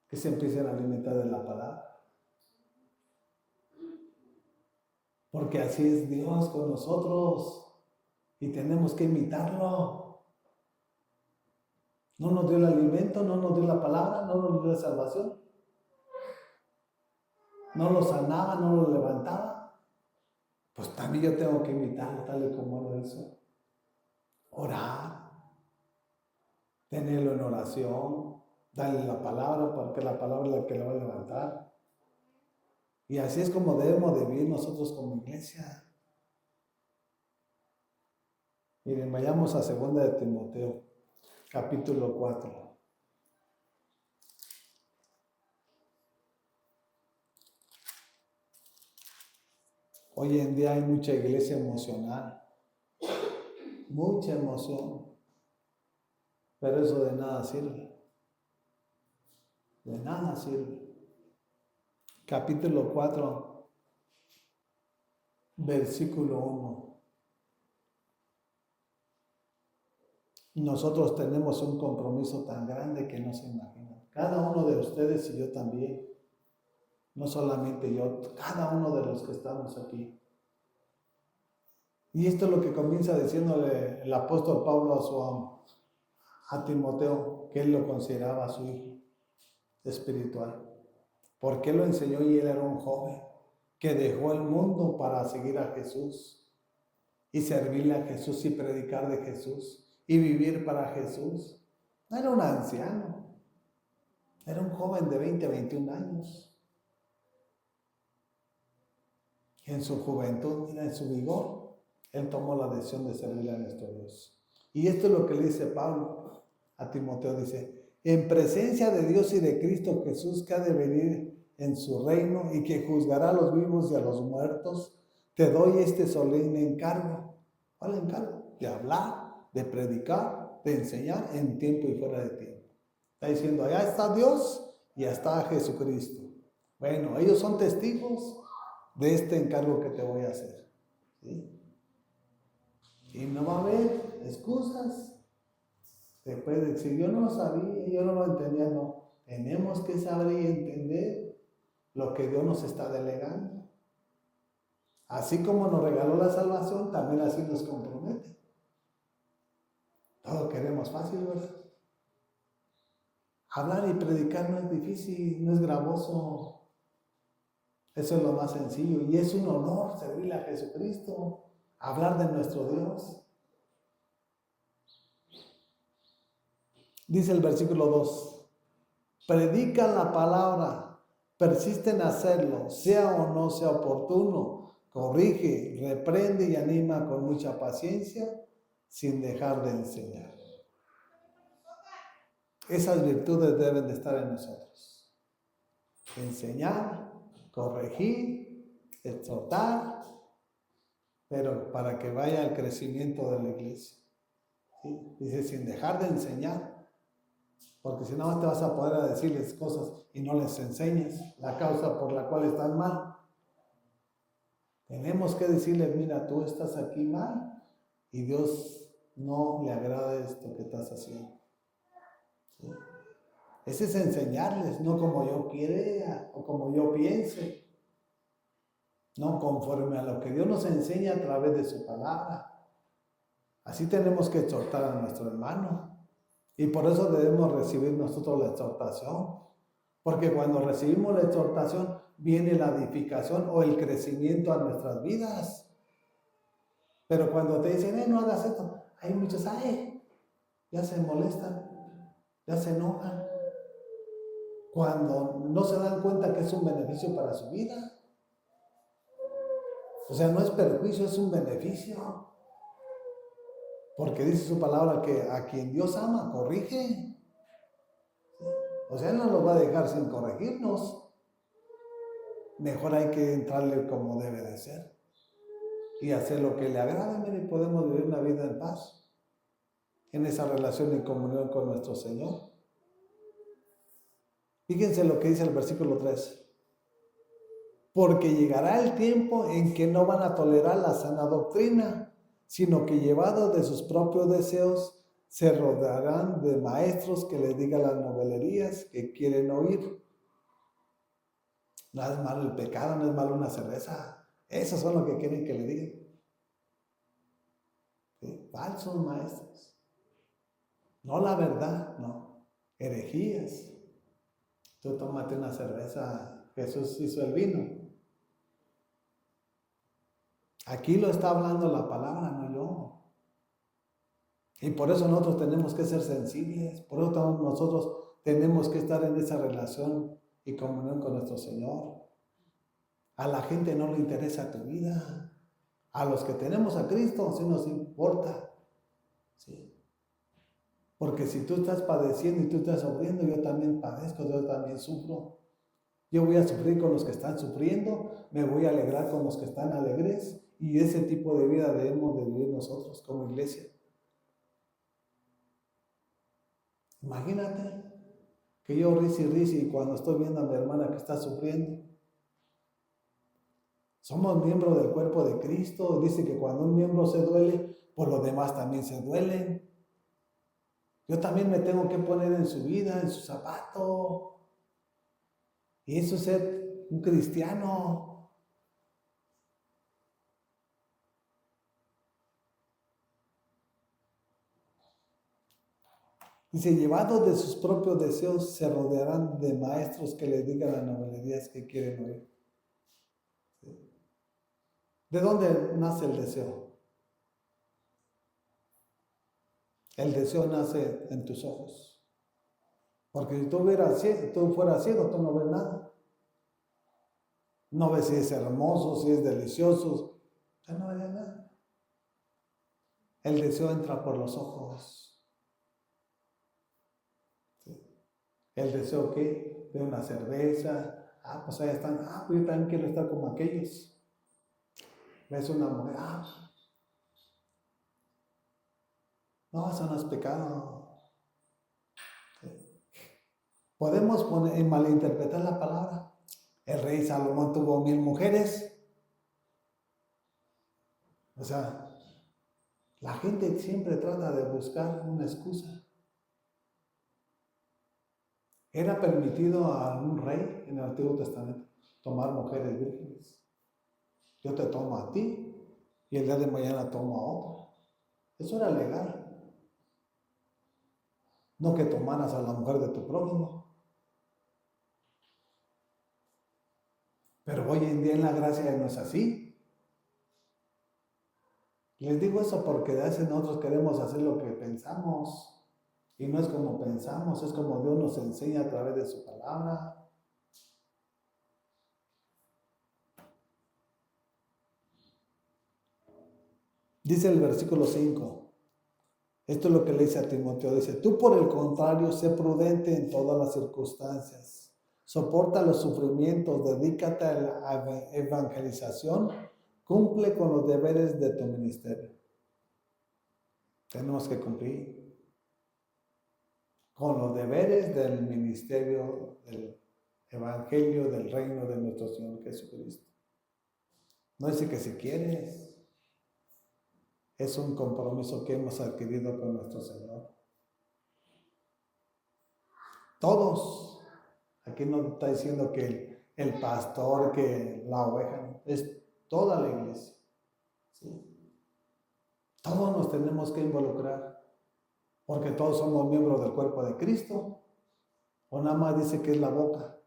Que se empiecen a alimentar de la palabra. Porque así es Dios con nosotros. Y tenemos que imitarlo. No nos dio el alimento, no nos dio la palabra, no nos dio la salvación. No lo sanaba, no lo levantaba. Pues también yo tengo que imitarlo tal y como lo hizo. Orar. Tenerlo en oración. Darle la palabra, porque la palabra es la que lo va a levantar. Y así es como debemos de vivir nosotros como iglesia. Miren, vayamos a 2 de Timoteo, capítulo 4. Hoy en día hay mucha iglesia emocional, mucha emoción, pero eso de nada sirve. De nada sirve. Capítulo 4, versículo 1. Nosotros tenemos un compromiso tan grande que no se imaginan. Cada uno de ustedes y yo también. No solamente yo, cada uno de los que estamos aquí. Y esto es lo que comienza diciéndole el apóstol Pablo a Timoteo, que él lo consideraba su hijo espiritual. Porque él lo enseñó y él era un joven que dejó el mundo para seguir a Jesús y servirle a Jesús y predicar de Jesús y vivir para Jesús. No era un anciano, era un joven de 20, 21 años. Y en su juventud, en su vigor, él tomó la decisión de servirle a nuestro Dios. Y esto es lo que le dice Pablo a Timoteo, dice, en presencia de Dios y de Cristo Jesús que ha de venir en su reino y que juzgará a los vivos y a los muertos, te doy este solemne encargo. ¿Cuál encargo? De hablar, de predicar, de enseñar en tiempo y fuera de tiempo. Está diciendo, allá está Dios y está Jesucristo. Bueno, ellos son testigos de este encargo que te voy a hacer. ¿Sí? Y no va a haber excusas. Después de decir, yo no lo sabía, yo no lo entendía, no. Tenemos que saber y entender lo que Dios nos está delegando. Así como nos regaló la salvación, también así nos compromete. Todo queremos fácil, ¿verdad? Hablar y predicar no es difícil, no es gravoso. Eso es lo más sencillo. Y es un honor servirle a Jesucristo, hablar de nuestro Dios. Dice el versículo 2, predica la palabra, persiste en hacerlo, sea o no sea oportuno, corrige, reprende y anima con mucha paciencia, sin dejar de enseñar. Esas virtudes deben de estar en nosotros. Enseñar, corregir, exhortar, pero para que vaya al crecimiento de la iglesia. ¿sí? Dice, sin dejar de enseñar, porque si no te vas a poder a decirles cosas y no les enseñes la causa por la cual están mal. Tenemos que decirles, mira, tú estás aquí mal y Dios no le agrada esto que estás haciendo. ¿Sí? Ese es enseñarles, no como yo quiera o como yo piense. No, conforme a lo que Dios nos enseña a través de su palabra. Así tenemos que exhortar a nuestro hermano. Y por eso debemos recibir nosotros la exhortación. Porque cuando recibimos la exhortación, viene la edificación o el crecimiento a nuestras vidas. Pero cuando te dicen, no hagas esto, hay muchos, ya se molestan, ya se enojan. Cuando no se dan cuenta que es un beneficio para su vida. O sea, no es perjuicio, es un beneficio. Porque dice su palabra que a quien Dios ama, corrige. ¿Sí? O sea, Él no nos va a dejar sin corregirnos. Mejor hay que entrarle como debe de ser. Y hacer lo que le agrada. Mire, podemos vivir una vida en paz. En esa relación y comunión con nuestro Señor. Fíjense lo que dice el versículo 3. Porque llegará el tiempo en que no van a tolerar la sana doctrina, sino que llevados de sus propios deseos, se rodearán de maestros que les digan las novelerías que quieren oír. No es malo el pecado, no es malo una cerveza. Esos son los que quieren que le digan. ¿Sí? Falsos maestros. No la verdad, no. Herejías. Tú tómate una cerveza, Jesús hizo el vino. Aquí lo está hablando la palabra, no yo. Y por eso nosotros tenemos que ser sensibles, por eso nosotros tenemos que estar en esa relación y comunión con nuestro Señor. A la gente no le interesa tu vida. A los que tenemos a Cristo sí nos importa. ¿Sí? Porque si tú estás padeciendo y tú estás sufriendo, yo también padezco, yo también sufro. Yo voy a sufrir con los que están sufriendo, me voy a alegrar con los que están alegres, y ese tipo de vida debemos de vivir nosotros como iglesia. Imagínate que yo risi y cuando estoy viendo a mi hermana que está sufriendo. Somos miembros del cuerpo de Cristo. Dice que cuando un miembro se duele, pues los demás también se duelen. Yo también me tengo que poner en su vida, en su zapato. Y eso es ser un cristiano. Dice, llevados de sus propios deseos, se rodearán de maestros que les digan las novelerías que quieren oír. ¿Sí? ¿De dónde nace el deseo? El deseo nace en tus ojos. Porque si tú fueras ciego, tú no ves nada. No ves si es hermoso, si es delicioso. Ya no ves nada. El deseo entra por los ojos. ¿Sí? El deseo, ¿qué? De una cerveza. Pues ahí están. Pues yo también quiero estar como aquellos. Ves una mujer. No, eso no es pecado. ¿Sí? Podemos malinterpretar la palabra. El rey Salomón tuvo 1000 mujeres. O sea, la gente siempre trata de buscar una excusa. Era permitido a un rey en el Antiguo Testamento tomar mujeres vírgenes. Yo te tomo a ti y el día de mañana tomo a otro. Eso era legal. No que tomaras a la mujer de tu prójimo. Pero hoy en día en la gracia no es así. Les digo eso porque a veces nosotros queremos hacer lo que pensamos. Y no es como pensamos, es como Dios nos enseña a través de su palabra. Dice el versículo 5. Esto es lo que le dice a Timoteo. Dice, tú por el contrario, sé prudente en todas las circunstancias. Soporta los sufrimientos, dedícate a la evangelización, cumple con los deberes de tu ministerio. Tenemos que cumplir con los deberes del ministerio, del evangelio, del reino de nuestro Señor Jesucristo. No dice que si quieres, es un compromiso que hemos adquirido con nuestro Señor. Todos, aquí no está diciendo que el pastor, que la oveja, es toda la iglesia. ¿Sí? Todos nos tenemos que involucrar, porque todos somos miembros del cuerpo de Cristo. O nada más dice que es la boca,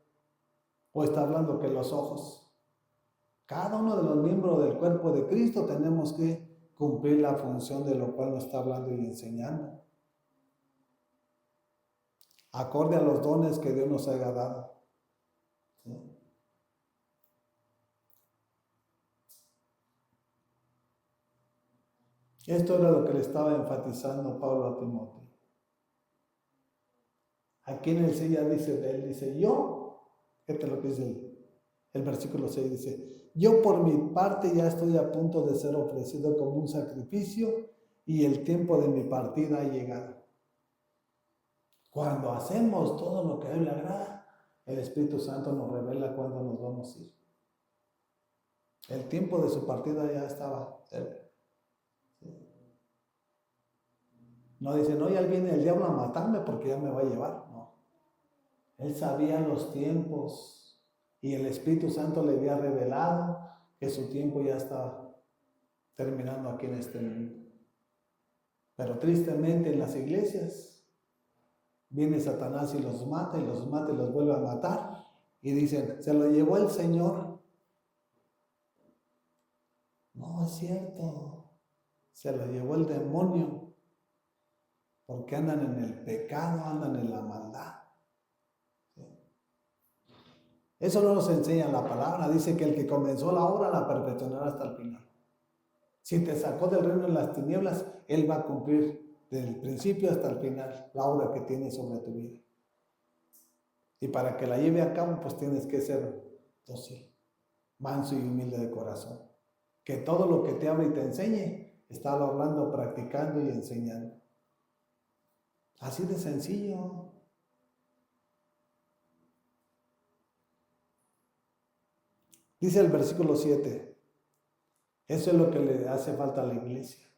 o está hablando que los ojos. Cada uno de los miembros del cuerpo de Cristo tenemos que cumplir la función de lo cual nos está hablando y enseñando, acorde a los dones que Dios nos haya dado. ¿Sí? Esto era lo que le estaba enfatizando Pablo a Timoteo. Aquí en el 6 ya dice, yo, este es lo que dice el versículo 6, dice, yo por mi parte ya estoy a punto de ser ofrecido como un sacrificio y el tiempo de mi partida ha llegado. Cuando hacemos todo lo que a Él le agrada, el Espíritu Santo nos revela cuándo nos vamos a ir. El tiempo de su partida ya estaba cerca. No dice, no, ya viene el diablo a matarme porque ya me va a llevar. No. Él sabía los tiempos y el Espíritu Santo le había revelado que su tiempo ya estaba terminando aquí en este mundo. Pero tristemente en las iglesias viene Satanás y los mata y los vuelve a matar. Y dicen, se lo llevó el Señor. No es cierto. Se lo llevó el demonio. Porque andan en el pecado, andan en la maldad. ¿Sí? Eso no nos enseña la palabra. Dice que el que comenzó la obra la perfeccionará hasta el final. Si te sacó del reino de las tinieblas, Él va a cumplir desde el principio hasta el final la obra que tiene sobre tu vida. Y para que la lleve a cabo, pues tienes que ser dócil, manso y humilde de corazón. Que todo lo que te hable y te enseñe, está hablando, practicando y enseñando. Así de sencillo. Dice el versículo 7. Eso es lo que le hace falta a la iglesia.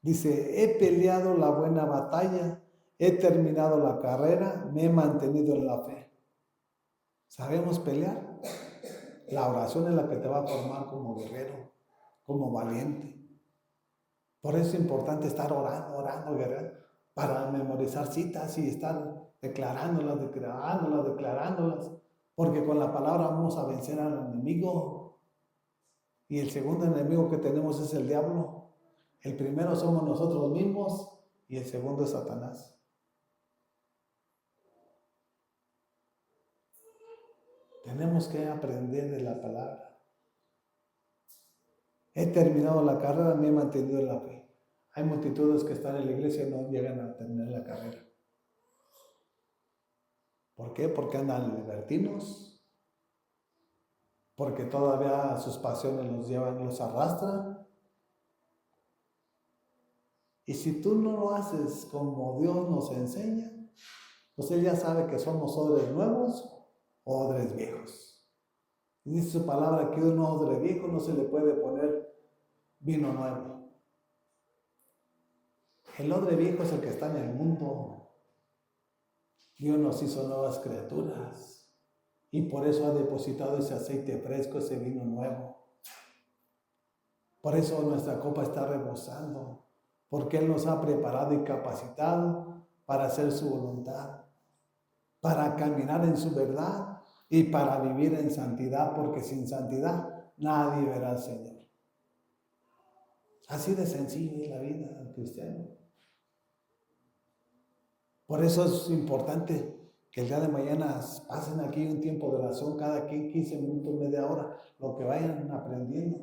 Dice, he peleado la buena batalla, he terminado la carrera, me he mantenido en la fe. ¿Sabemos pelear? La oración es la que te va a formar como guerrero, como valiente. Por eso es importante estar orando, guerrero, para memorizar citas y estar declarándolas, porque con la palabra vamos a vencer al enemigo. Y el segundo enemigo que tenemos es el diablo. El primero somos nosotros mismos y el segundo es Satanás. Tenemos que aprender de la palabra. He terminado la carrera, me he mantenido en la fe. Hay multitudes que están en la iglesia y no llegan a terminar la carrera. ¿Por qué? Porque andan libertinos, porque todavía sus pasiones los llevan, los arrastran. Y si tú no lo haces como Dios nos enseña, pues Él ya sabe que somos odres nuevos o odres viejos. Y dice su palabra que un odre viejo no se le puede poner vino nuevo. El odre viejo es el que está en el mundo. Dios nos hizo nuevas criaturas y por eso ha depositado ese aceite fresco, ese vino nuevo. Por eso nuestra copa está rebosando, porque Él nos ha preparado y capacitado para hacer su voluntad, para caminar en su verdad y para vivir en santidad, porque sin santidad nadie verá al Señor. Así de sencillo es la vida del cristiano. Por eso es importante que el día de mañana pasen aquí un tiempo de oración, cada 15 minutos, media hora, lo que vayan aprendiendo,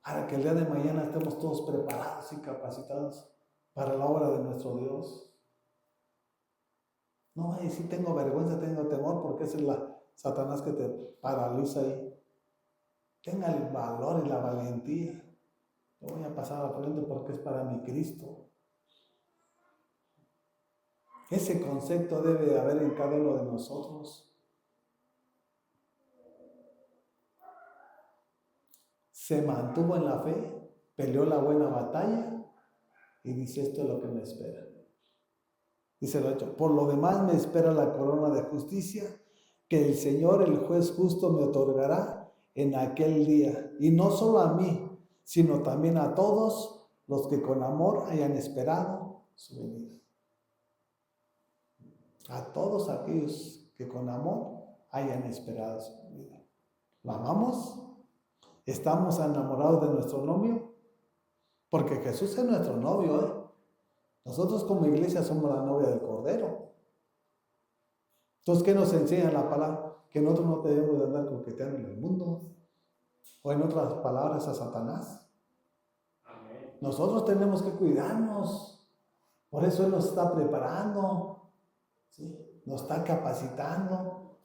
para que el día de mañana estemos todos preparados y capacitados para la obra de nuestro Dios. No vaya a decir tengo vergüenza, tengo temor, porque ese es Satanás que te paraliza ahí. Tenga el valor y la valentía Lo voy a pasar al frente porque es para mi Cristo. Ese concepto debe haber en cada uno de nosotros. Se mantuvo en la fe, peleó la buena batalla y dice: esto es lo que me espera. Dice el 8: por lo demás me espera la corona de justicia que el Señor, el juez justo, me otorgará en aquel día. Y no solo a mí, sino también a todos los que con amor hayan esperado su venida. A todos aquellos que con amor hayan esperado su venida. ¿Lo amamos? ¿Estamos enamorados de nuestro novio? Porque Jesús es nuestro novio, ¿eh? Nosotros como iglesia somos la novia del Cordero. Entonces, ¿qué nos enseña la palabra? Que nosotros no debemos de andar coqueteando en el mundo. O en otras palabras, a Satanás. Amén. Nosotros tenemos que cuidarnos. Por eso Él nos está preparando, ¿sí? Nos está capacitando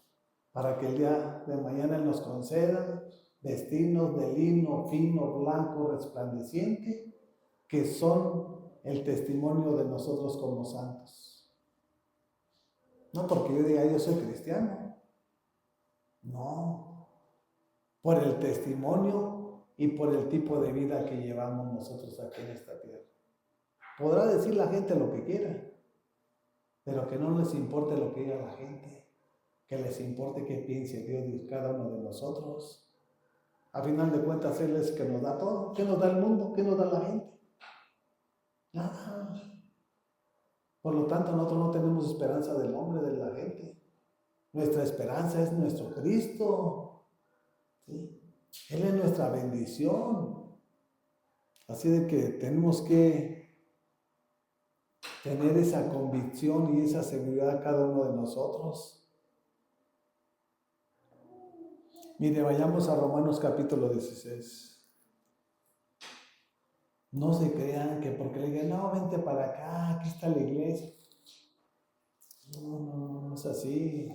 para que el día de mañana Él nos conceda vestirnos de lino fino, blanco, resplandeciente, que son el testimonio de nosotros como santos. No porque yo diga yo soy cristiano, no, por el testimonio y por el tipo de vida que llevamos nosotros aquí en esta tierra. Podrá decir la gente lo que quiera, pero que no les importe lo que diga la gente, que les importe qué piense Dios de cada uno de nosotros. A final de cuentas, Él es que nos da todo. ¿Qué nos da el mundo? ¿Qué nos da la gente? Nada. Por lo tanto, nosotros no tenemos esperanza del hombre, de la gente. Nuestra esperanza es nuestro Cristo, ¿sí? Él es nuestra bendición. Así de que tenemos que tener esa convicción y esa seguridad cada uno de nosotros. Mire, vayamos a Romanos capítulo 16. No se crean que porque le digan: no, vente para acá, aquí está la iglesia. No es así.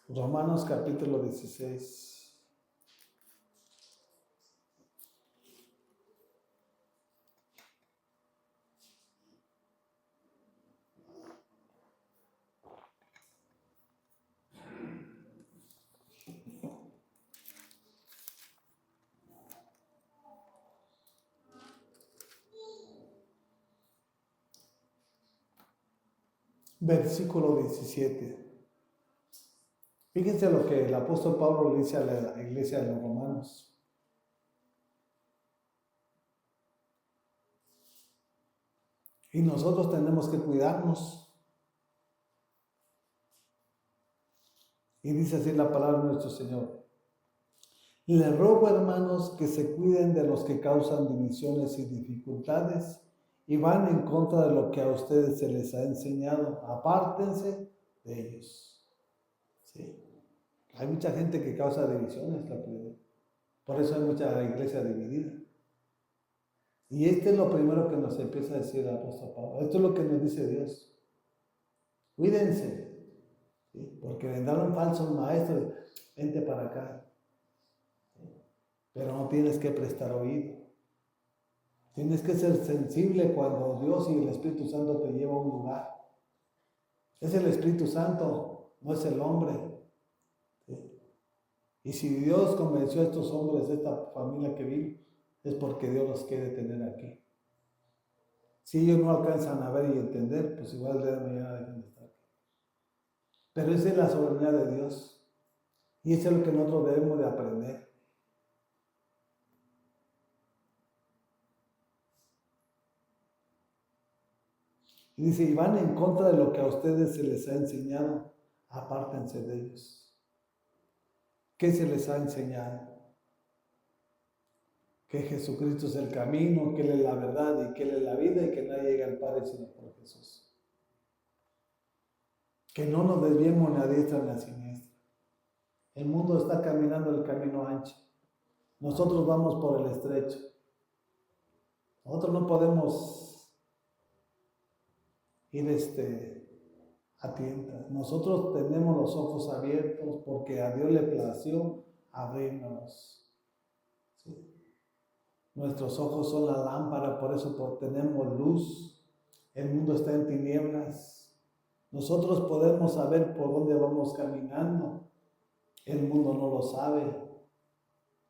Romanos capítulo 16. Versículo 17. Fíjense lo que el apóstol Pablo le dice a la iglesia de los romanos. Y nosotros tenemos que cuidarnos. Y dice así la palabra de nuestro Señor: les ruego, hermanos, que se cuiden de los que causan divisiones y dificultades y van en contra de lo que a ustedes se les ha enseñado. Apártense de ellos. ¿Sí? Hay mucha gente que causa divisiones, por eso hay mucha iglesia dividida. Y este es lo primero que nos empieza a decir el apóstol Pablo. Esto es lo que nos dice Dios. Cuídense, ¿sí? Porque vendrán falsos maestros. Vente para acá. ¿Sí? Pero no tienes que prestar oído. Tienes que ser sensible cuando Dios y el Espíritu Santo te lleva a un lugar. Es el Espíritu Santo, no es el hombre. ¿Sí? Y si Dios convenció a estos hombres de esta familia que vino, es porque Dios los quiere tener aquí. Si ellos no alcanzan a ver y entender, pues igual el día de mañana dejan de estar aquí. Pero esa es la soberanía de Dios. Y eso es lo que nosotros debemos de aprender. Y dice: y van en contra de lo que a ustedes se les ha enseñado, apártense de ellos. ¿Qué se les ha enseñado? Que Jesucristo es el camino, que Él es la verdad y que Él es la vida y que nadie llega al Padre sino por Jesús. Que no nos desviemos ni a diestra ni a siniestra. El mundo está caminando el camino ancho. Nosotros vamos por el estrecho. Nosotros no podemos ir a tientas. Nosotros tenemos los ojos abiertos porque a Dios le plació abrirnos. ¿Sí? Nuestros ojos son la lámpara, por eso tenemos luz. El mundo está en tinieblas. Nosotros podemos saber por dónde vamos caminando. El mundo no lo sabe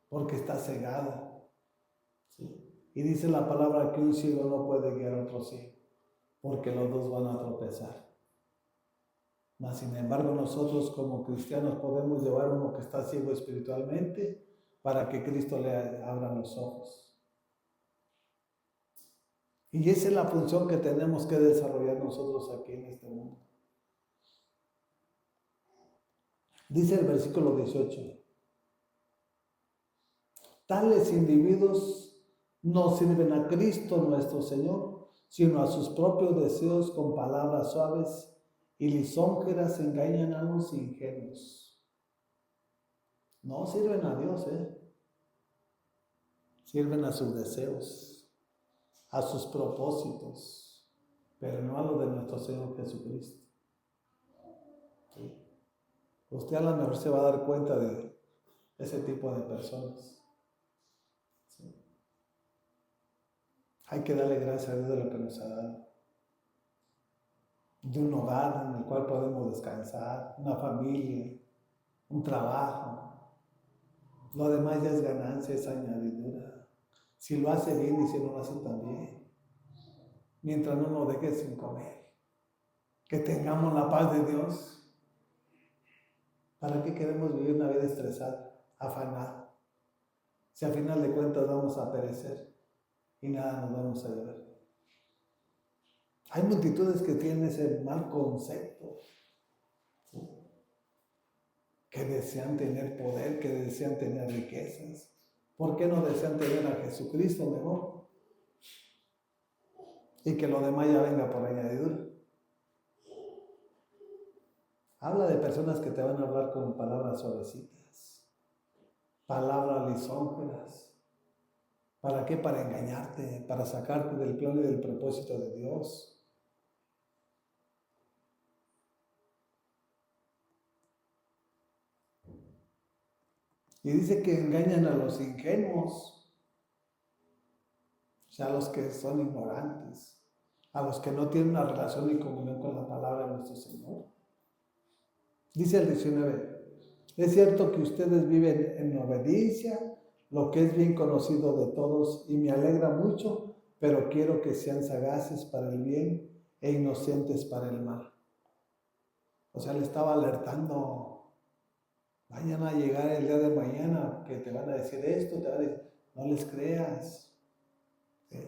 porque está cegado. ¿Sí? Y dice la palabra que un ciego no puede guiar a otro ciego, porque los dos van a tropezar. Mas, sin embargo, nosotros como cristianos podemos llevar a uno que está ciego espiritualmente para que Cristo le abra los ojos. Y esa es la función que tenemos que desarrollar nosotros aquí en este mundo. Dice el versículo 18. Tales individuos no sirven a Cristo nuestro Señor, sino a sus propios deseos con palabras suaves y lisonjeras engañan a los ingenuos. No sirven a Dios, sirven a sus deseos, a sus propósitos, pero no a lo de nuestro Señor Jesucristo. ¿Sí? Usted a lo mejor se va a dar cuenta de ese tipo de personas. ¿Sí? Hay que darle gracias a Dios de lo que nos ha dado. De un hogar en el cual podemos descansar, una familia, un trabajo. Lo demás ya es ganancia, es añadidura. Si lo hace bien y si no lo hace también. Mientras no nos deje sin comer. Que tengamos la paz de Dios. ¿Para qué queremos vivir una vida estresada, afanada? Si al final de cuentas vamos a perecer y nada nos vamos a llevar. Hay multitudes que tienen ese mal concepto, ¿sí? Que desean tener poder, que desean tener riquezas. ¿Por qué no desean tener a Jesucristo mejor? Y que lo demás ya venga por añadidura. Habla de personas que te van a hablar con palabras suavecitas, palabras lisonjeras. ¿Para qué? Para engañarte, para sacarte del plan y del propósito de Dios. Y dice que engañan a los ingenuos, o sea, a los que son ignorantes, a los que no tienen una relación ni comunión con la palabra de nuestro Señor. Dice el 19, es cierto que ustedes viven en obediencia, lo que es bien conocido de todos, y me alegra mucho, pero quiero que sean sagaces para el bien e inocentes para el mal. O sea, le estaba alertando. Vayan a llegar el día de mañana que te van a decir esto, te van a decir, no les creas. ¿Sí?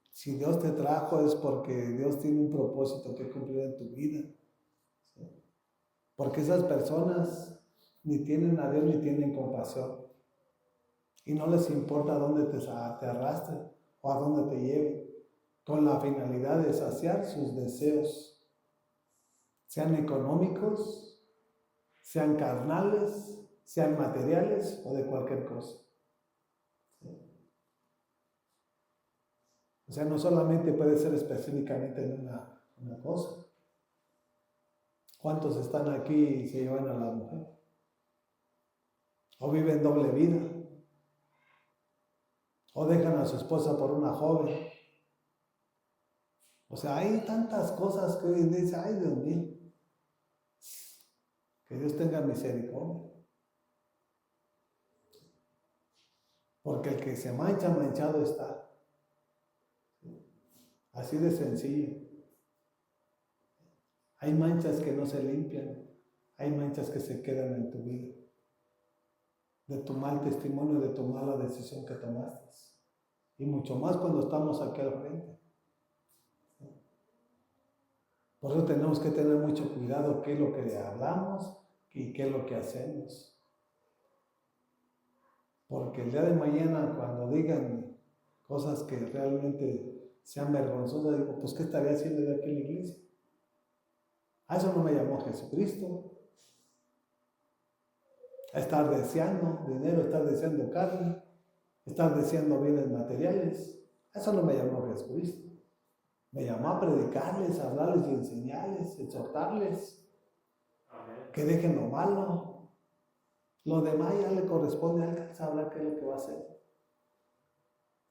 Si Dios te trajo es porque Dios tiene un propósito que cumplir en tu vida. ¿Sí? Porque esas personas ni tienen a Dios ni tienen compasión. Y no les importa a dónde te arrastren o a dónde te lleven, con la finalidad de saciar sus deseos, sean económicos, sean carnales, sean materiales o de cualquier cosa. ¿Sí? O sea, no solamente puede ser específicamente en una cosa. ¿Cuántos están aquí y se llevan a la mujer? O viven doble vida. O dejan a su esposa por una joven. O sea, hay tantas cosas que hoy en día dice, ay Dios mío, que Dios tenga misericordia. Porque el que se mancha, manchado está. Así de sencillo. Hay manchas que no se limpian. Hay manchas que se quedan en tu vida. De tu mal testimonio, de tu mala decisión que tomaste. Y mucho más cuando estamos aquí al frente. Por eso tenemos que tener mucho cuidado qué es lo que hablamos y qué es lo que hacemos. Porque el día de mañana, cuando digan cosas que realmente sean vergonzosas, digo, pues ¿qué estaría haciendo yo aquí en la iglesia? A eso no me llamó Jesucristo. A estar deseando dinero, estar deseando carne, estar deseando bienes materiales. A eso no me llamó Jesucristo. Me llamó a predicarles, a hablarles y enseñarles, exhortarles. Amén. Que dejen lo malo Lo demás ya le corresponde a él saber qué es lo que va a hacer.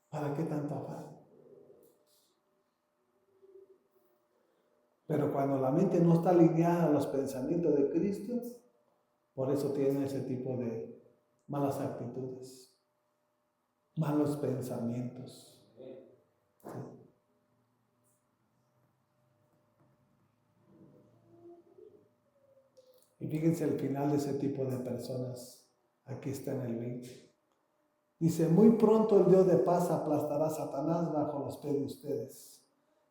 ¿Para qué tanto afán? Pero cuando la mente no está alineada a los pensamientos de Cristo, por eso tiene ese tipo de malas actitudes, malos pensamientos. ¿Sí? Y fíjense el final de ese tipo de personas. Aquí está en el 20. Dice, muy pronto el Dios de paz aplastará a Satanás bajo los pies de ustedes.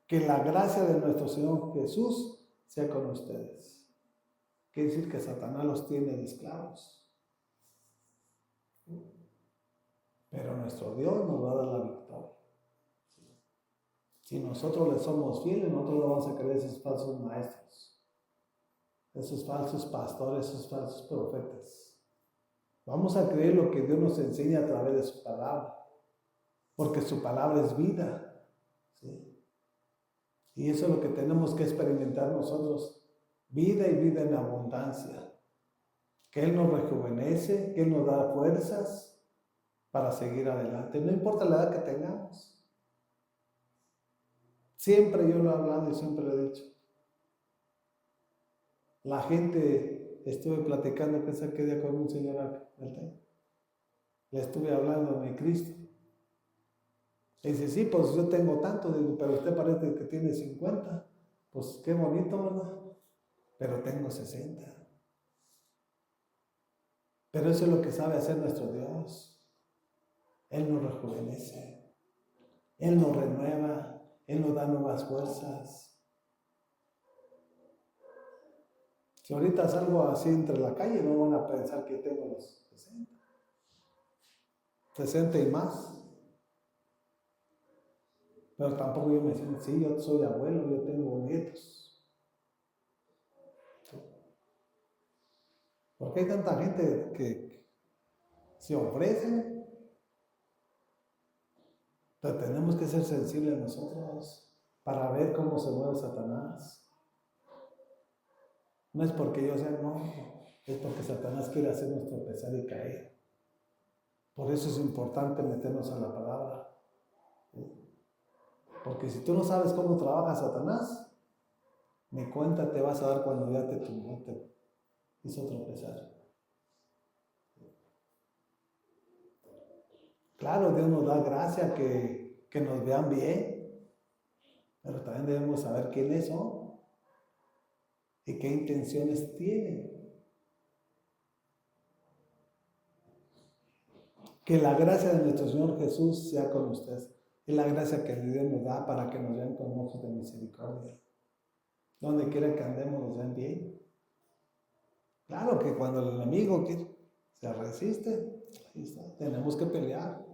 Que la gracia de nuestro Señor Jesús sea con ustedes. Quiere decir que Satanás los tiene de esclavos. Pero nuestro Dios nos va a dar la victoria. Si nosotros le somos fieles, nosotros no vamos a creer esos falsos maestros, esos falsos pastores, esos falsos profetas. Vamos a creer lo que Dios nos enseña a través de su palabra, porque su palabra es vida. ¿Sí? Y eso es lo que tenemos que experimentar nosotros, vida y vida en abundancia. Que Él nos rejuvenece, que Él nos da fuerzas para seguir adelante. No importa la edad que tengamos. Siempre yo lo he hablado y siempre lo he dicho. La gente, estuve platicando que aquel día con un señor, ¿verdad? Le estuve hablando de Cristo. Y dice, sí, pues yo tengo tanto, digo, pero usted parece que tiene 50. Pues qué bonito, ¿verdad? Pero tengo 60. Pero eso es lo que sabe hacer nuestro Dios. Él nos rejuvenece. Él nos renueva. Él nos da nuevas fuerzas. Si ahorita salgo así entre la calle, no van a pensar que tengo los 60. 60 y más. Pero tampoco yo me siento, sí, yo soy abuelo, yo tengo nietos. Porque hay tanta gente que se ofrece, pero tenemos que ser sensibles nosotros para ver cómo se mueve Satanás. No es porque yo sea, no, es porque Satanás quiere hacernos tropezar y caer. Por eso es importante meternos a la palabra. Porque si tú no sabes cómo trabaja Satanás, ni cuenta te vas a dar cuando ya te tumbó, te hizo tropezar. Claro, Dios nos da gracia que nos vean bien, pero también debemos saber quiénes son y qué intenciones tienen. Que la gracia de nuestro Señor Jesús sea con ustedes. Es la gracia que Dios nos da para que nos vean con ojos de misericordia. Donde quiera que andemos nos ven bien. Claro que cuando el enemigo se resiste, ahí está, tenemos que pelear.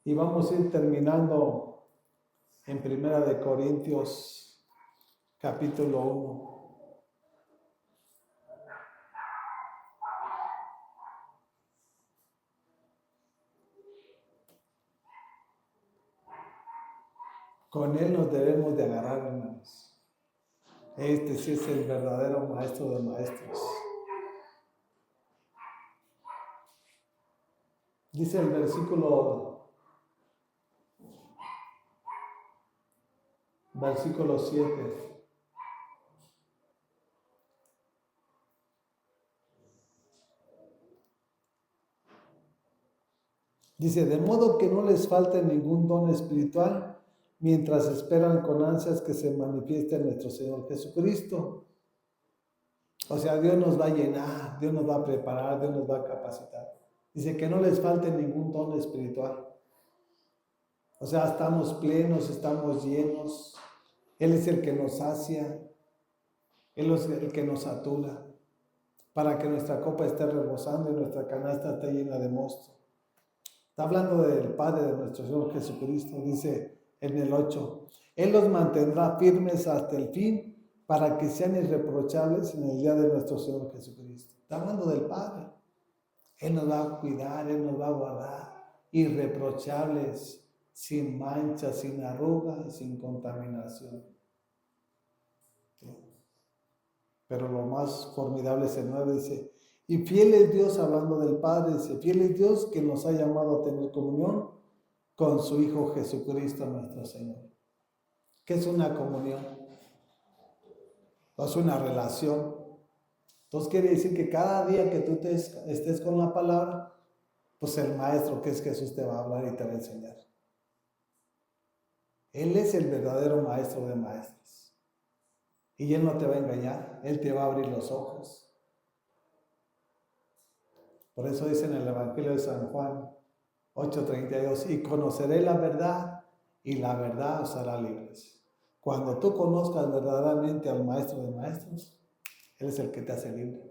Y vamos a ir terminando en 1 Corintios capítulo 1. Con Él nos debemos de agarrar, hermanos. Este sí es el verdadero maestro de maestros. Dice el versículo 7. Dice, de modo que no les falte ningún don espiritual mientras esperan con ansias que se manifieste nuestro Señor Jesucristo. O sea, Dios nos va a llenar, Dios nos va a preparar, Dios nos va a capacitar. Dice que no les falte ningún don espiritual. O sea, estamos plenos, estamos llenos. Él es el que nos sacia. Él es el que nos satura para que nuestra copa esté rebosando y nuestra canasta esté llena de mosto. Está hablando del Padre de nuestro Señor Jesucristo, dice en el 8. Él los mantendrá firmes hasta el fin para que sean irreprochables en el día de nuestro Señor Jesucristo. Está hablando del Padre. Él nos va a cuidar, Él nos va a guardar, irreprochables, sin mancha, sin arruga y sin contaminación. ¿Sí? Pero lo más formidable es el 9, dice, y fiel es Dios, hablando del Padre, dice, fiel es Dios que nos ha llamado a tener comunión con su Hijo Jesucristo nuestro Señor. ¿Qué es una comunión? Es una relación. Entonces quiere decir que cada día que tú estés con la palabra, pues el Maestro que es Jesús te va a hablar y te va a enseñar. Él es el verdadero Maestro de maestros. Y Él no te va a engañar, Él te va a abrir los ojos. Por eso dice en el Evangelio de San Juan 8:32, y conoceré la verdad, y la verdad os hará libres. Cuando tú conozcas verdaderamente al Maestro de maestros, Él es el que te hace libre.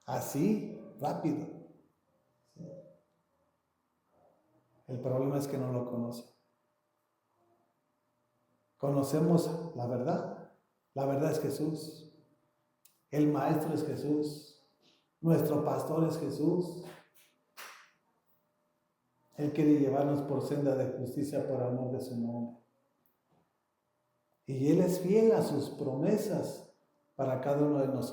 Así, rápido. El problema es que no lo conoce. Conocemos la verdad. La verdad es Jesús. El Maestro es Jesús. Nuestro pastor es Jesús. Él quiere llevarnos por senda de justicia por amor de su nombre. Y Él es fiel a sus promesas para cada uno de nosotros.